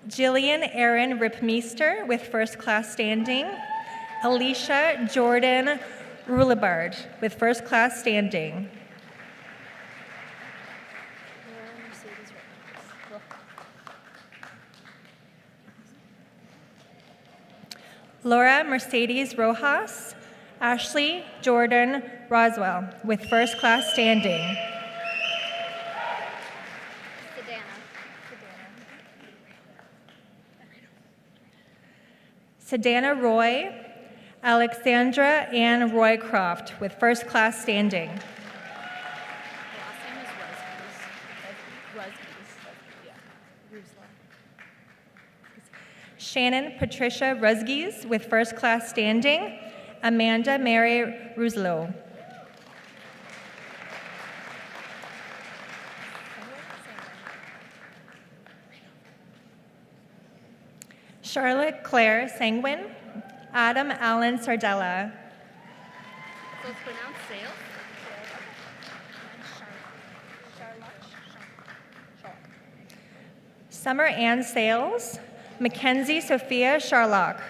Jillian Erin Ripmeester with first class standing, Alicia Jordan Rulabard with first class standing. Laura Mercedes Rojas, Ashley Jordan Roswell with first class standing. Sedana Roy, Alexandra Ann Roycroft with first class standing. Shannon Patricia Rusgies with first class standing. Amanda Mary Ruslow. Charlotte Claire Sanguin. Adam Allen Sardella. So it's pronounced Sales? Summer Ann Sales. Mackenzie Sophia Sharlock.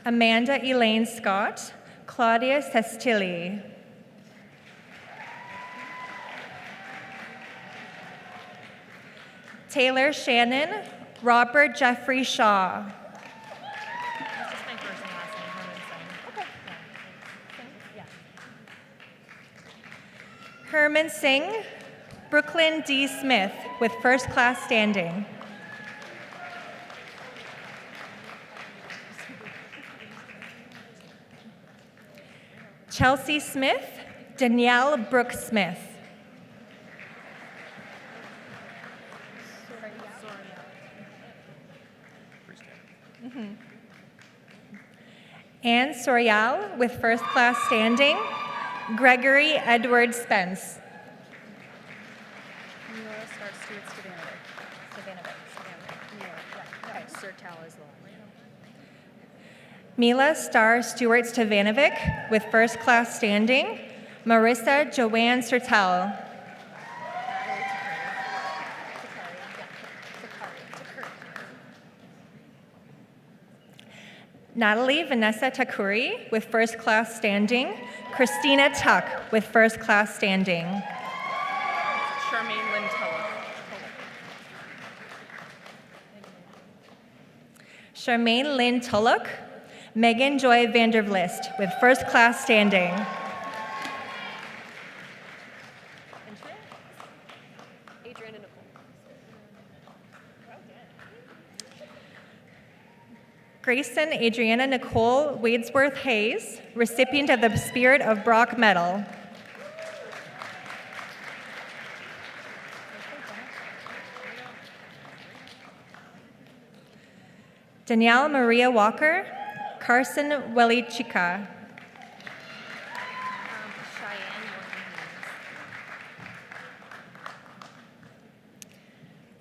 Amanda Elaine Scott. Claudia Sestilli. Taylor Shannon. Robert Jeffrey Shaw. That's just my first and last name, Herman Herman Singh. Singh. Brooklyn D. Smith with first class standing. Chelsea Smith. Danielle Brooks Smith. Anne Sorial with first class standing. Gregory Edward Spence. Nora Star Stewart Okay, Sir Tal is the one. Mila Star Stewart Stevanovic with first class standing. Marissa Joanne Sertel. Natalie Vanessa Takuri with first class standing. Christina Tuck with first class standing. Charmaine Lintella. Charmaine Lynn Tulloch. Megan Joy Vandervlist with first class standing. Adriana Nicole. Grayson Adriana Nicole Wadesworth Hayes, recipient of the Spirit of Brock Medal. Danielle Maria Walker, Carson Welichika.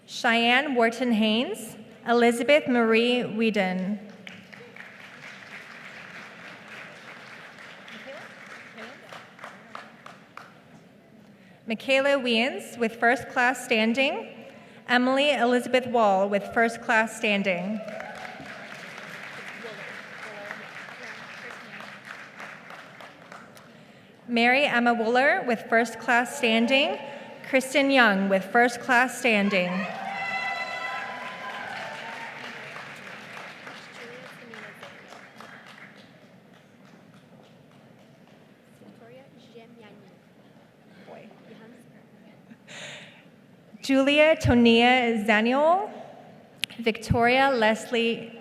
Cheyenne Wharton Haynes, Elizabeth Marie Whedon. Michaela Wiens with first class standing. Emily Elizabeth Wall with first class standing. Mary Emma Wooler with first class standing. Kristen Young with first class standing. Julia Tonia Zaniol. Victoria Leslie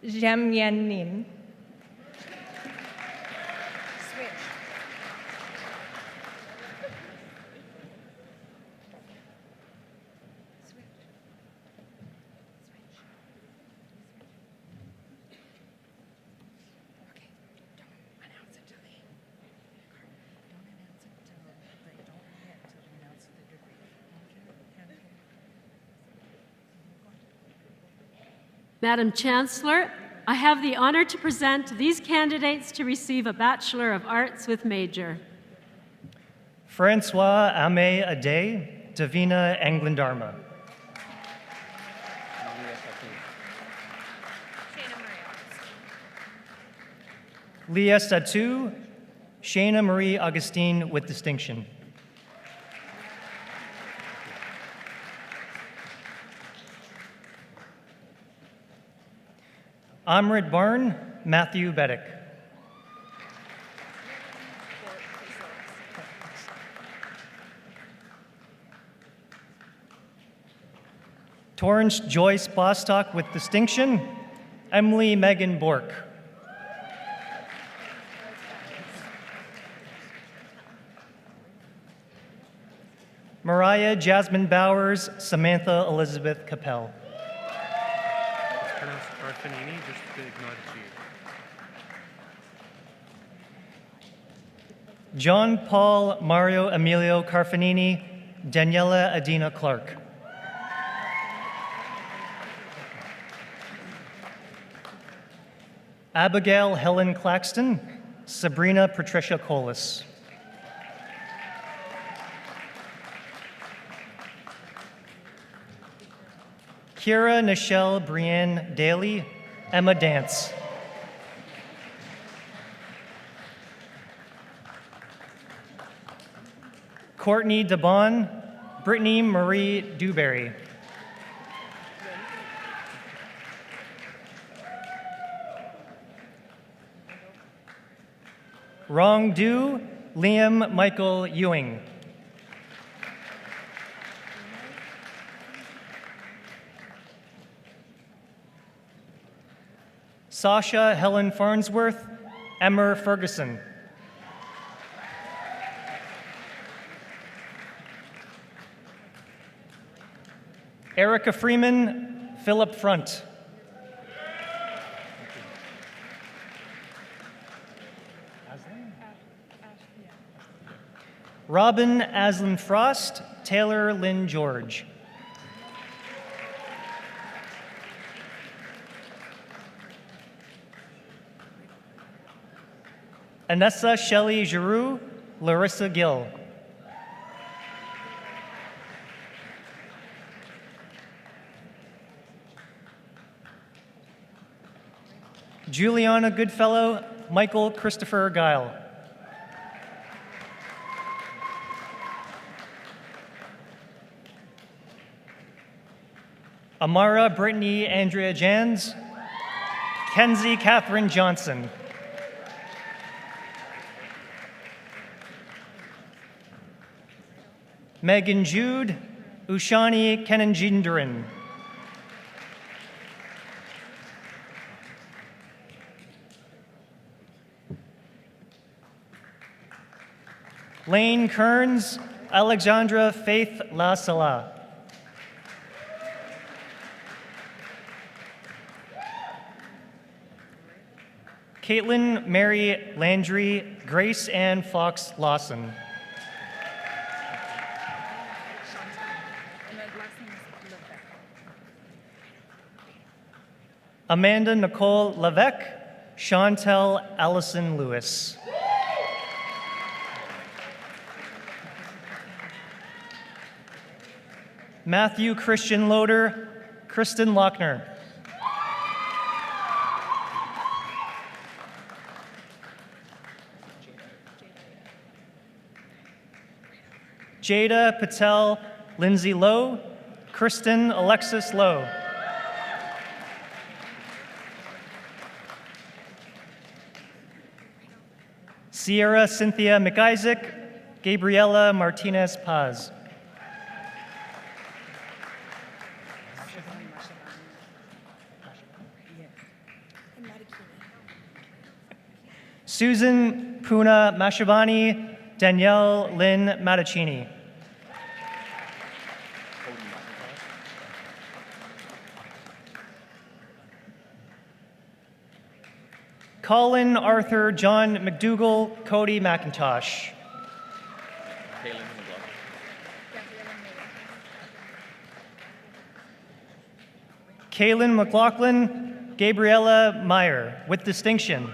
Zemyanin. Madam Chancellor, I have the honor to present these candidates to receive a Bachelor of Arts with major. Francois Ame Ade, Davina Anglendarma. Leah Satu, Shayna Marie Augustine with distinction. Amrit Barn, Matthew Beddick. Torrance Joyce Bostock with distinction, Emily Megan Bork. Mariah Jasmine Bowers, Samantha Elizabeth Capel. It's pronounced Carfanini, just to ignore the G. John Paul Mario Emilio Carfanini, Daniela Adina Clark. Abigail Helen Claxton, Sabrina Patricia Colas. Kira Nichelle Brienne Daly, Emma Dance. Courtney DeBon, Brittany Marie Dewberry. Rong Du, Liam Michael Ewing. Sasha Helen Farnsworth, Emmer Ferguson. Erica Freeman, Philip Front. Robin Aslan Frost, Taylor Lynn George. Anessa Shelley Giroux, Larissa Gill. Juliana Goodfellow, Michael Christopher Guile. Amara Brittany Andrea Jans, Kenzie Catherine Johnson. Megan Jude, Ushani Kenanjindaran. Lane Kearns, Alexandra Faith La Sala. Caitlin Mary Landry, Grace Ann Fox Lawson. Amanda Nicole Levesque, Chantel Allison Lewis. Matthew Christian Loader, Kristen Lochner. Jada Patel, Lindsay Lowe, Kristen Alexis Lowe. Sierra Cynthia McIsaac, Gabriela Martinez Paz. Susan Puna Mashabani, Danielle Lynn Mattacini. Colin Arthur John McDougall, Cody McIntosh. Kaylin McLaughlin, Gabriella Meyer, with distinction.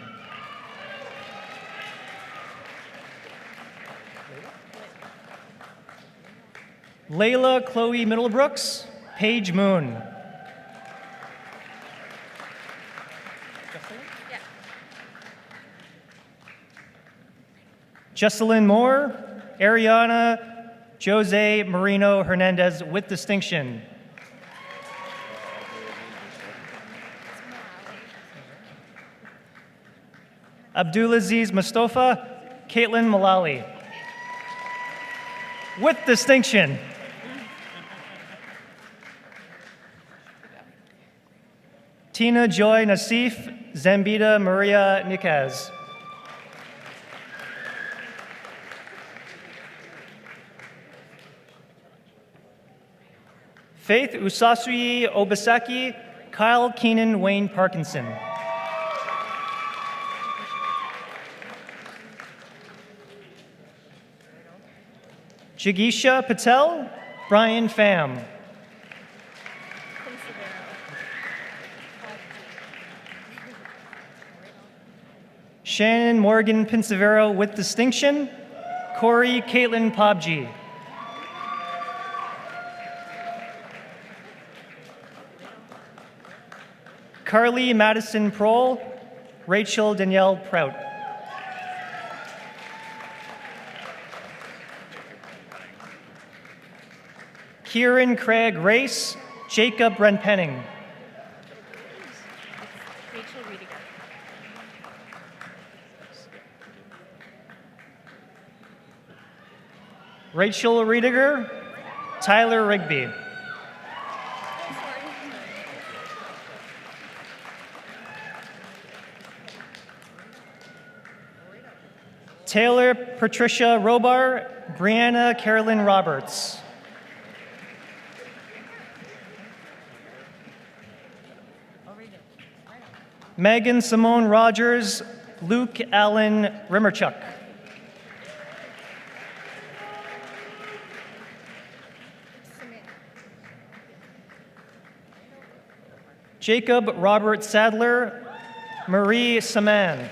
Layla Chloe Middlebrooks, Paige Moon. Jesselyn Moore, Ariana Jose Marino Hernandez with distinction. Abdulaziz Mustafa, Caitlin Malali with distinction. Tina Joy Nassif, Zambita Maria Nikaz. Faith Usasui Obasaki, Kyle Keenan Wayne Parkinson. Jigisha Patel, Brian Pham. Shannon Morgan Pinsevero with distinction. Corey Caitlin Pobji. Carly Madison Prohl, Rachel Danielle Prout. Kieran Craig Race, Jacob Renpenning. Rachel Riediger, Tyler Rigby. Taylor Patricia Robar, Brianna Carolyn Roberts. Megan Simone Rogers, Luke Allen Rimmerchuk. Jacob Robert Sadler, Marie Saman.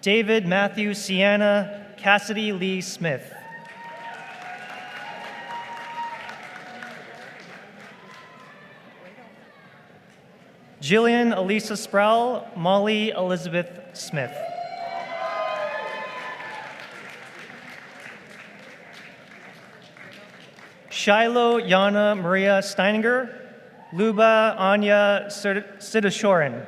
David Matthew Sienna, Cassidy Lee Smith. Jillian Elisa Sproul, Molly Elizabeth Smith. Shiloh Yana Maria Steininger, Luba Anya Sidashorin.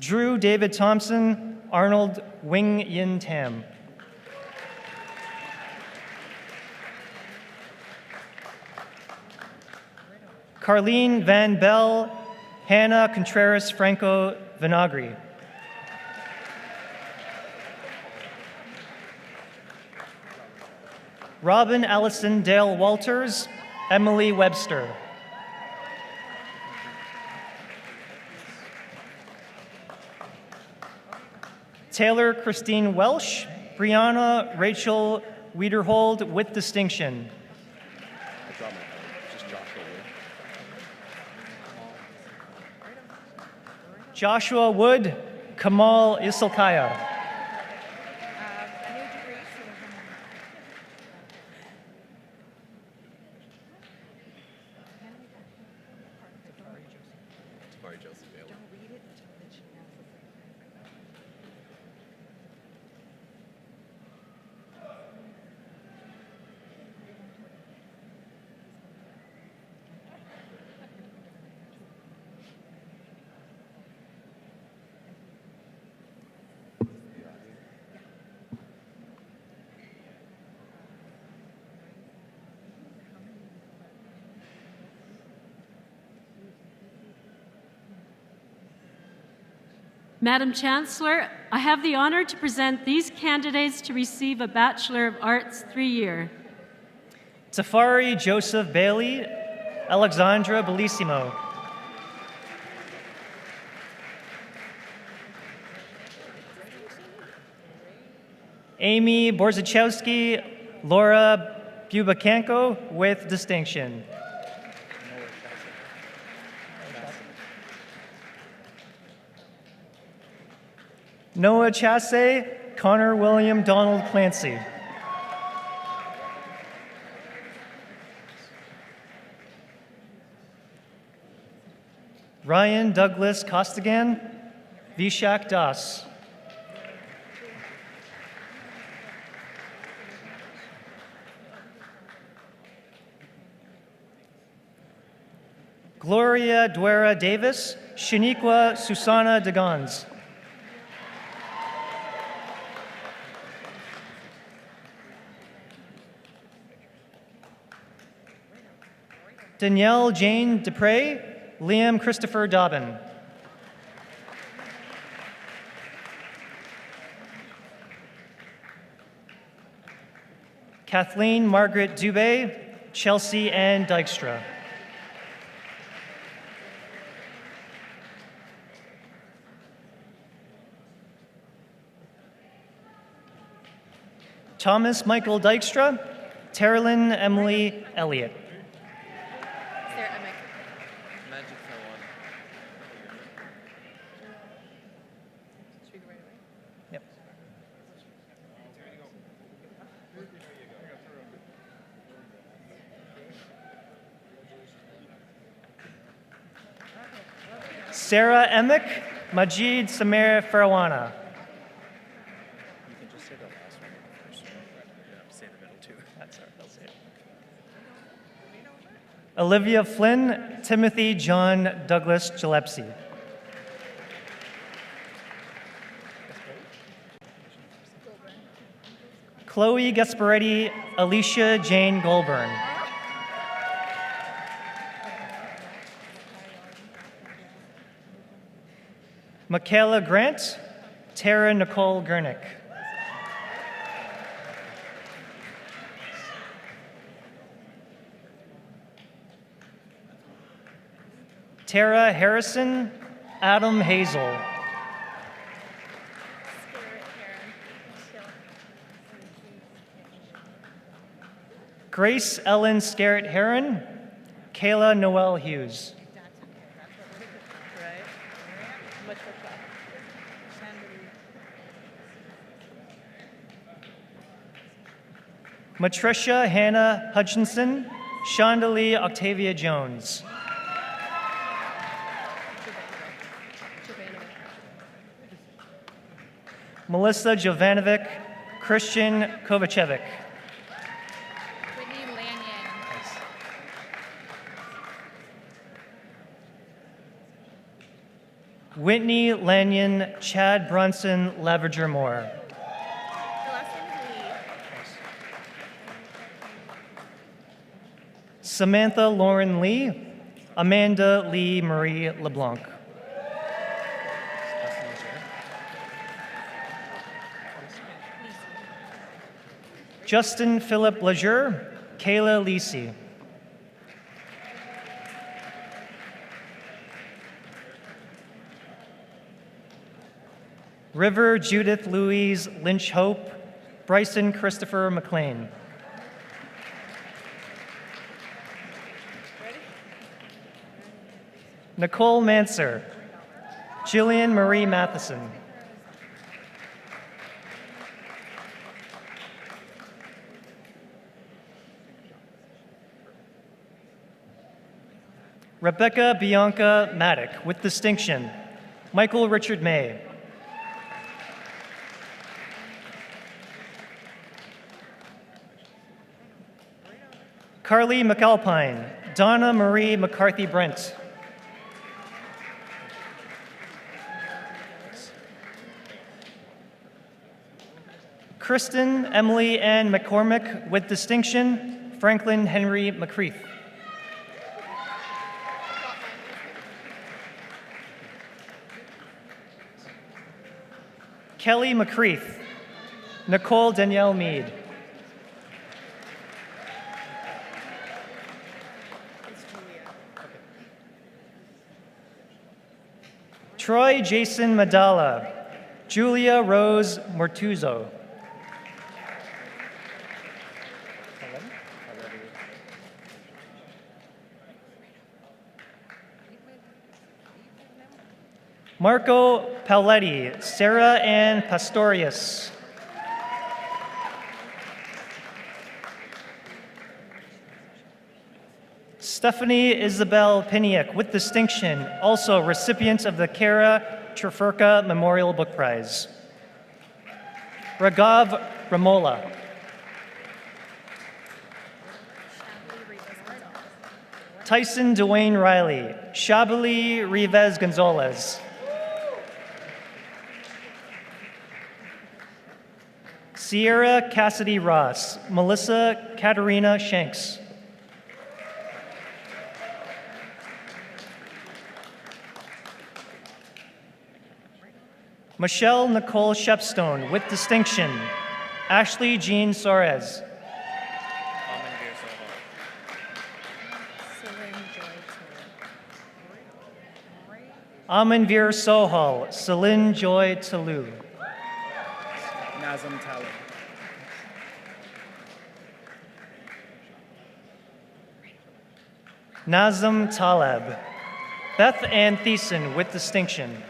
Drew David Thompson, Arnold Wing Yin Tam. Carlene Van Bell, Hannah Contreras Franco Vinagri. Robin Allison Dale Walters, Emily Webster. Taylor Christine Welsh, Brianna Rachel Wiederhold with distinction. Joshua Wood, Kamal Isilkaya. Madam Chancellor, I have the honor to present these candidates to receive a Bachelor of Arts 3-year. Tafari Joseph Bailey, Alexandra Bellissimo. Amy Borzachowski, Laura Bubakanko with distinction. Noah Chasse, Connor William Donald Clancy. Ryan Douglas Costigan, Vishak Das. Gloria Duera Davis, Shaniqua Susana Degans. Danielle Jane Dupre, Liam Christopher Dobbin. Kathleen Margaret Dubé, Chelsea Ann Dykstra. Thomas Michael Dykstra, Terilyn Emily Elliott. Sarah Emick. Magic fell on. Should we go right away? Yep. Sarah Emick, Majid Samir Farawana. You can just say the last one first. You don't have to say the middle two. That's all right, I'll say it. Olivia Flynn, Timothy John Douglas Gillespie. Chloe Gasparetti, Alicia Jane Goulburn. Michaela Grant, Tara Nicole Gurnick. Tara Harrison, Adam Hazel. Grace Ellen Scarrett Heron, Kayla Noel Hughes. Matricia Hannah Hutchinson, Shondalee Octavia Jones. Melissa Jovanovic, Christian Kovacevic. Whitney Lanyon. Whitney Lanyon, Chad Brunson, Lavager Moore. The last name is Lee. Samantha Lauren Lee, Amanda Lee Marie LeBlanc. Justin Philip Lejeune, Kayla Lisi. River Judith Louise Lynch Hope, Bryson Christopher McLean. Nicole Manser, Jillian Marie Matheson. Rebecca Bianca Maddock, with distinction. Michael Richard May. Carly McAlpine, Donna Marie McCarthy Brent. Kristen Emily Ann McCormick, with distinction. Franklin Henry McCreath. Kelly McCreath, Nicole Danielle Mead. Troy Jason Madala, Julia Rose Mortuzo. Marco Pauletti, Sarah Ann Pastorius. Stephanie Isabel Piniak with distinction, also recipient of the Kara Trifurka Memorial Book Prize. Raghav Ramola. Tyson Dwayne Riley. Shabali Rivez Gonzalez. Sierra Cassidy Ross. Melissa Katerina Shanks. Michelle Nicole Shepstone with distinction. Ashley Jean Soares. Amanveer Sohal. Celine Joy Talou. Nazem Talib. Nazem Taleb. Beth Ann Thiessen with distinction.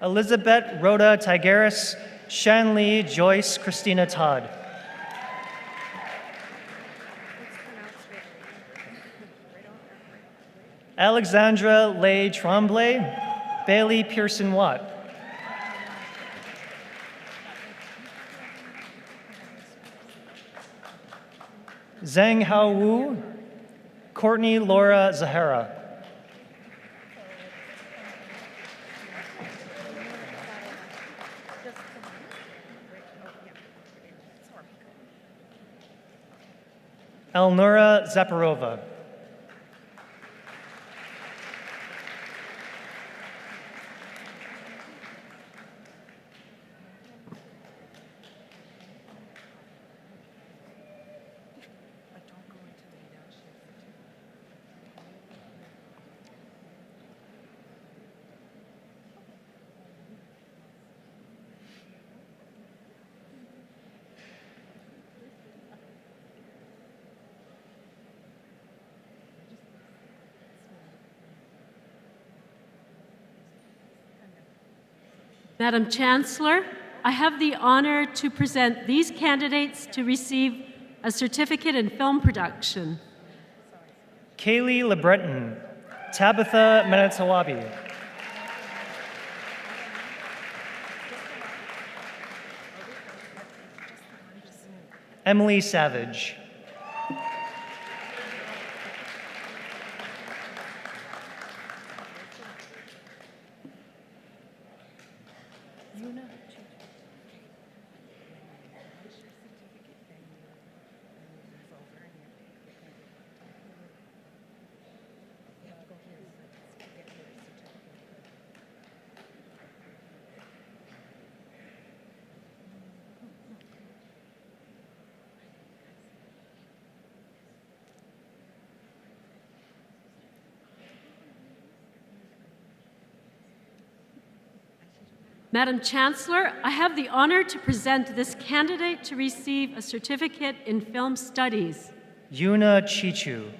Elizabeth Rhoda Tigeris, Shanley Joyce Christina Todd. Alexandra Leigh Tremblay, Bailey Pearson Watt. Zhang Hao Wu, Courtney Laura Zahara. Elnura Zaparova. Madam Chancellor, I have the honor to present these candidates to receive a certificate in film production. Kaylee LeBreton, Tabitha Manitowabi. Emily Savage. Madam Chancellor, I have the honor to present this candidate to receive a certificate in film studies. Yuna Chichu.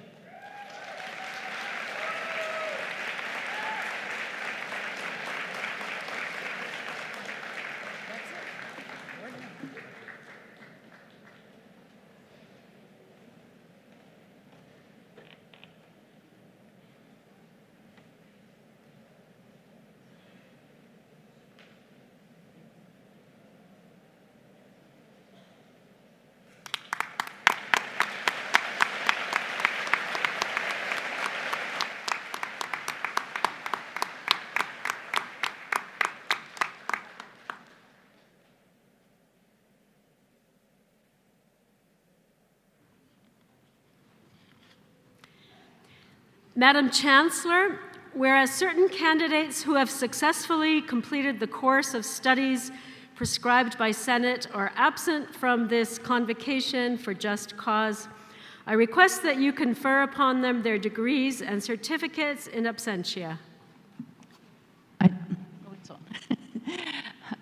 Madam Chancellor, whereas certain candidates who have successfully completed the course of studies prescribed by Senate are absent from this convocation for just cause, I request that you confer upon them their degrees and certificates in absentia.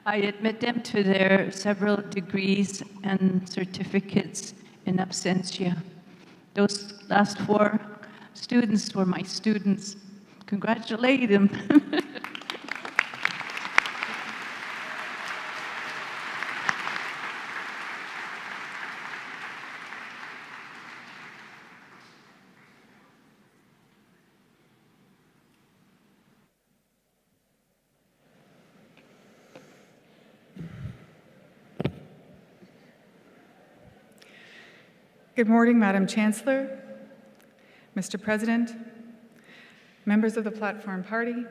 I admit them to their several degrees and certificates in absentia. Those last 4 students were my students. Congratulate them. Good morning, Madam Chancellor, Mr. President, members of the Platform Party,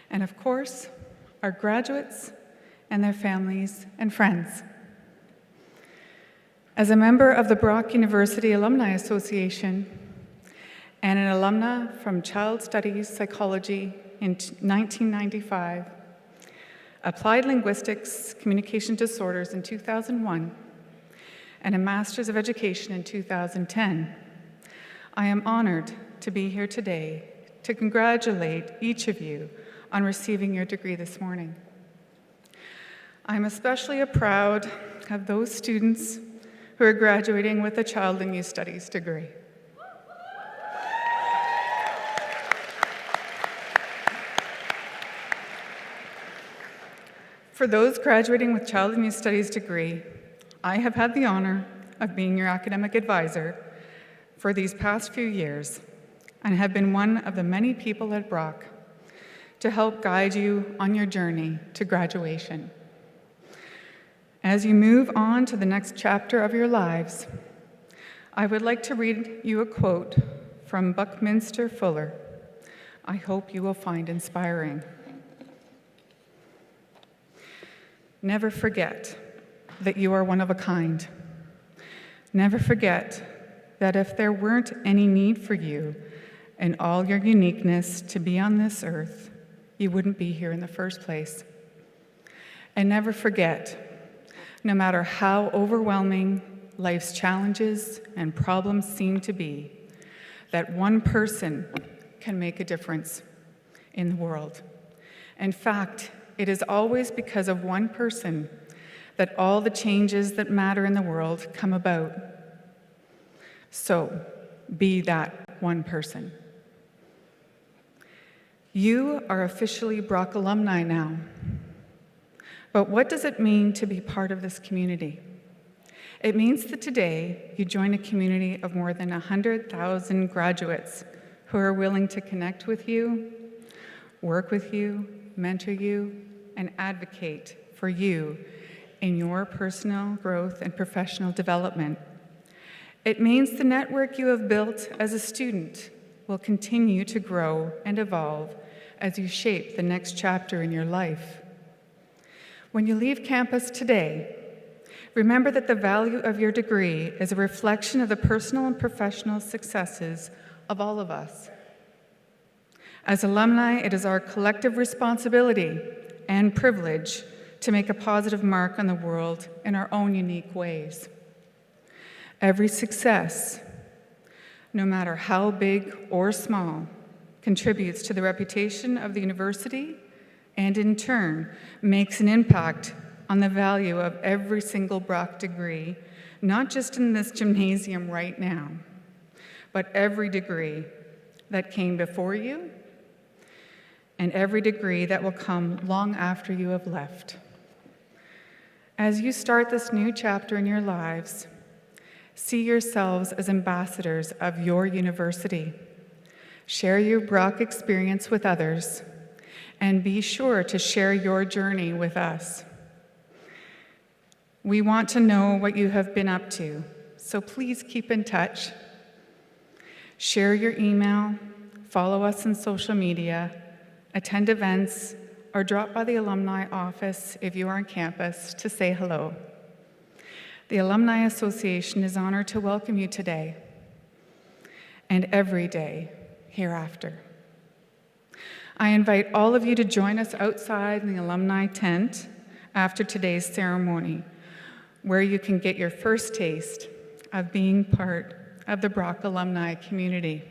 and of course, our graduates and their families and friends. As a member of the Brock University Alumni Association and an alumna from Child Studies Psychology in 1995, Applied Linguistics, Communication Disorders in 2001, and a Master's of Education in 2010, I am honored to be here today to congratulate each of you on receiving your degree this morning. I am especially proud of those students who are graduating with a Child and Youth Studies degree. For those graduating with Child and Youth Studies degree, I have had the honor of being your academic advisor for these past few years and have been one of the many people at Brock to help guide you on your journey to graduation. As you move on to the next chapter of your lives, I would like to read you a quote from Buckminster Fuller I hope you will find inspiring. Never forget that you are one of a kind. Never forget that if there weren't any need for you and all your uniqueness to be on this earth, you wouldn't be here in the first place. And never forget, no matter how overwhelming life's challenges and problems seem to be, that one person can make a difference in the world. In fact, it is always because of one person that all the changes that matter in the world come about. So, be that one person. You are officially Brock alumni now. But what does it mean to be part of this community? It means that today you join a community of more than 100,000 graduates who are willing to connect with you, work with you, mentor you, and advocate for you in your personal growth and professional development. It means the network you have built as a student will continue to grow and evolve as you shape the next chapter in your life. When you leave campus today, remember that the value of your degree is a reflection of the personal and professional successes of all of us. As alumni, it is our collective responsibility and privilege to make a positive mark on the world in our own unique ways. Every success, no matter how big or small, contributes to the reputation of the university and in turn makes an impact on the value of every single Brock degree, not just in this gymnasium right now, but every degree that came before you and every degree that will come long after you have left. As you start this new chapter in your lives, see yourselves as ambassadors of your university. Share your Brock experience with others, and be sure to share your journey with us. We want to know what you have been up to, so please keep in touch. Share your email, follow us on social media, attend events, or drop by the alumni office if you are on campus to say hello. The Alumni Association is honored to welcome you today and every day hereafter. I invite all of you to join us outside in the alumni tent after today's ceremony, where you can get your first taste of being part of the Brock alumni community.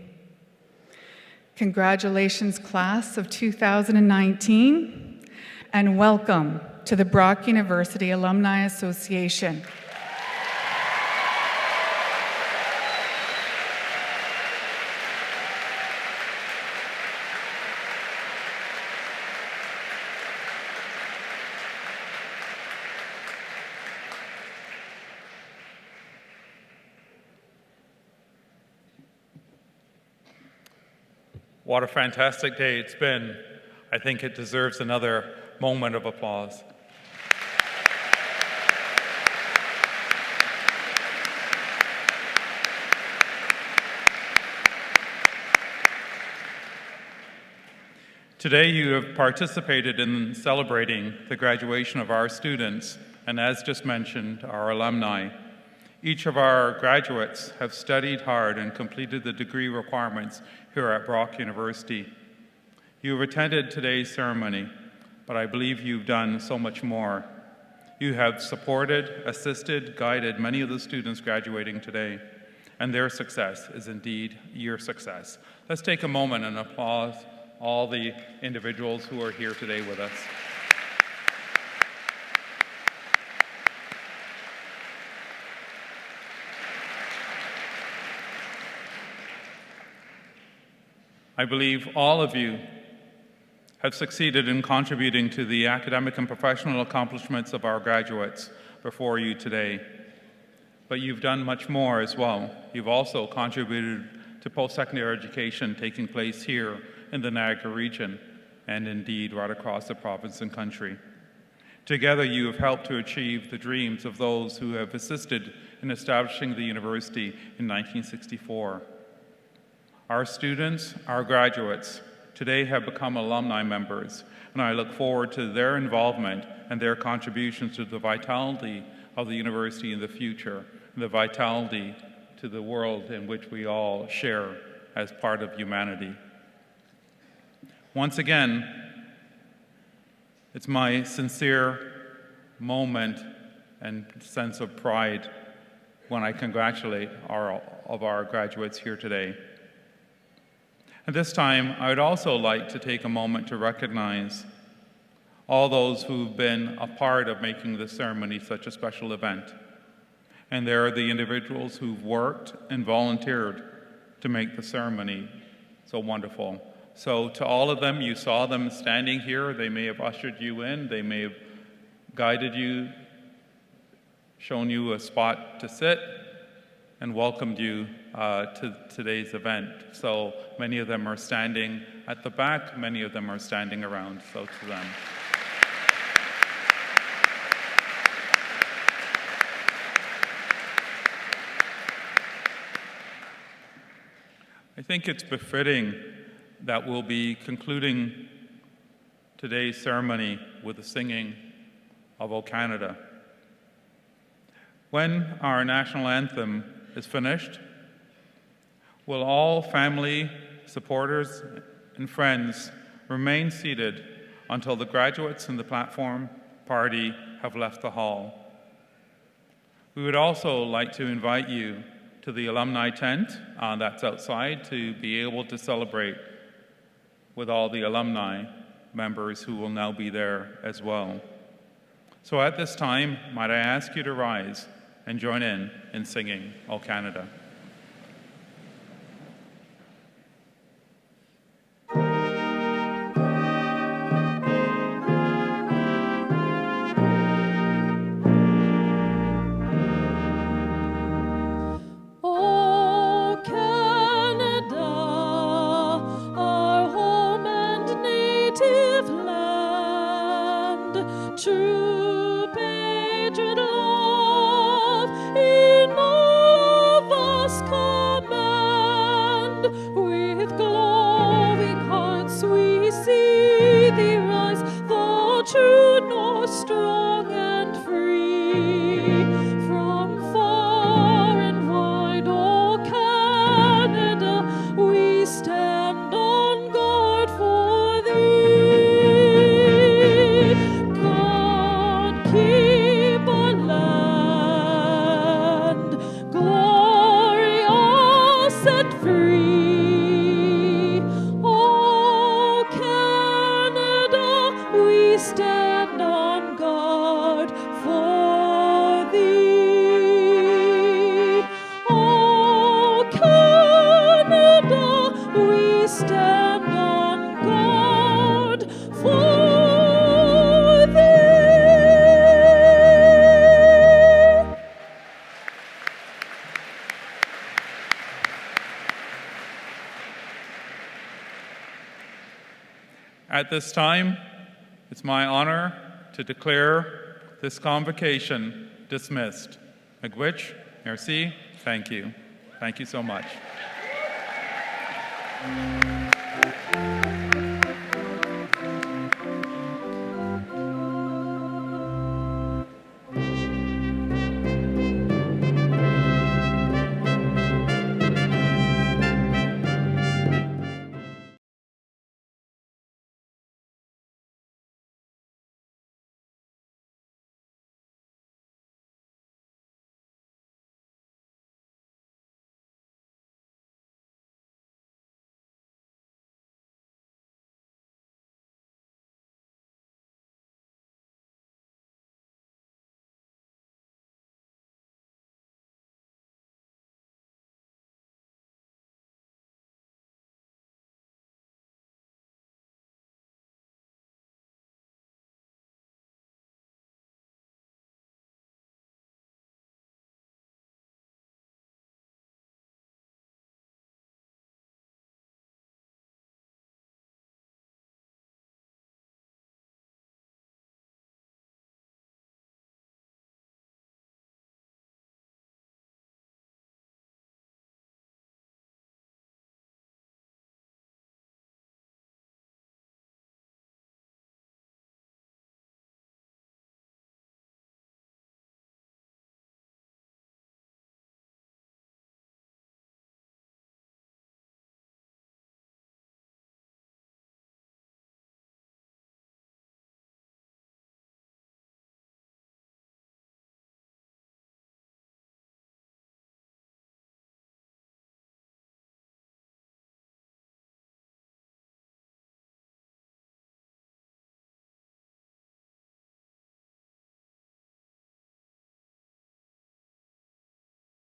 Congratulations, class of 2019, and welcome to the Brock University Alumni Association. What a fantastic day it's been. I think it deserves another moment of applause. Today you have participated in celebrating the graduation of our students, and as just mentioned, our alumni. Each of our graduates have studied hard and completed the degree requirements here at Brock University. You have attended today's ceremony, but I believe you've done so much more. You have supported, assisted, guided many of the students graduating today, and their success is indeed your success. Let's take a moment and applaud all the individuals who are here today with us. I believe all of you have succeeded in contributing to the academic and professional accomplishments of our graduates before you today. But you've done much more as well. You've also contributed to post-secondary education taking place here in the Niagara region, and indeed right across the province and country. Together you have helped to achieve the dreams of those who have assisted in establishing the university in 1964. Our students, our graduates, today have become alumni members, and I look forward to their involvement and their contributions to the vitality of the university in the future, and the vitality to the world in which we all share as part of humanity. Once again, it's my sincere moment and sense of pride when I congratulate all of our graduates here today. At this time, I would also like to take a moment to recognize all those who've been a part of making this ceremony such a special event. And there are the individuals who've worked and volunteered to make the ceremony so wonderful. So to all of them, you saw them standing here. They may have ushered you in. They may have guided you, shown you a spot to sit, and welcomed you to today's event. So many of them are standing at the back. Many of them are standing around. So to them. I think it's befitting that we'll be concluding today's ceremony with the singing of O Canada. When our national anthem is finished, will all family, supporters, and friends remain seated until the graduates and the platform party have left the hall. We would also like to invite you to the alumni tent that's outside to be able to celebrate with all the alumni members who will now be there as well. So at this time, might I ask you to rise and join in singing O Canada. True patriot love in all of us command. With glowing hearts we see thee rise, the true north, strong and free. From far and wide, O Canada, we stand on guard for thee. Keep our land glorious and free. O Canada, we stand on guard for thee. O Canada, we stand on guard for thee. At this time, it's my honor to declare this convocation dismissed. Miigwech, merci, thank you. Thank you so much.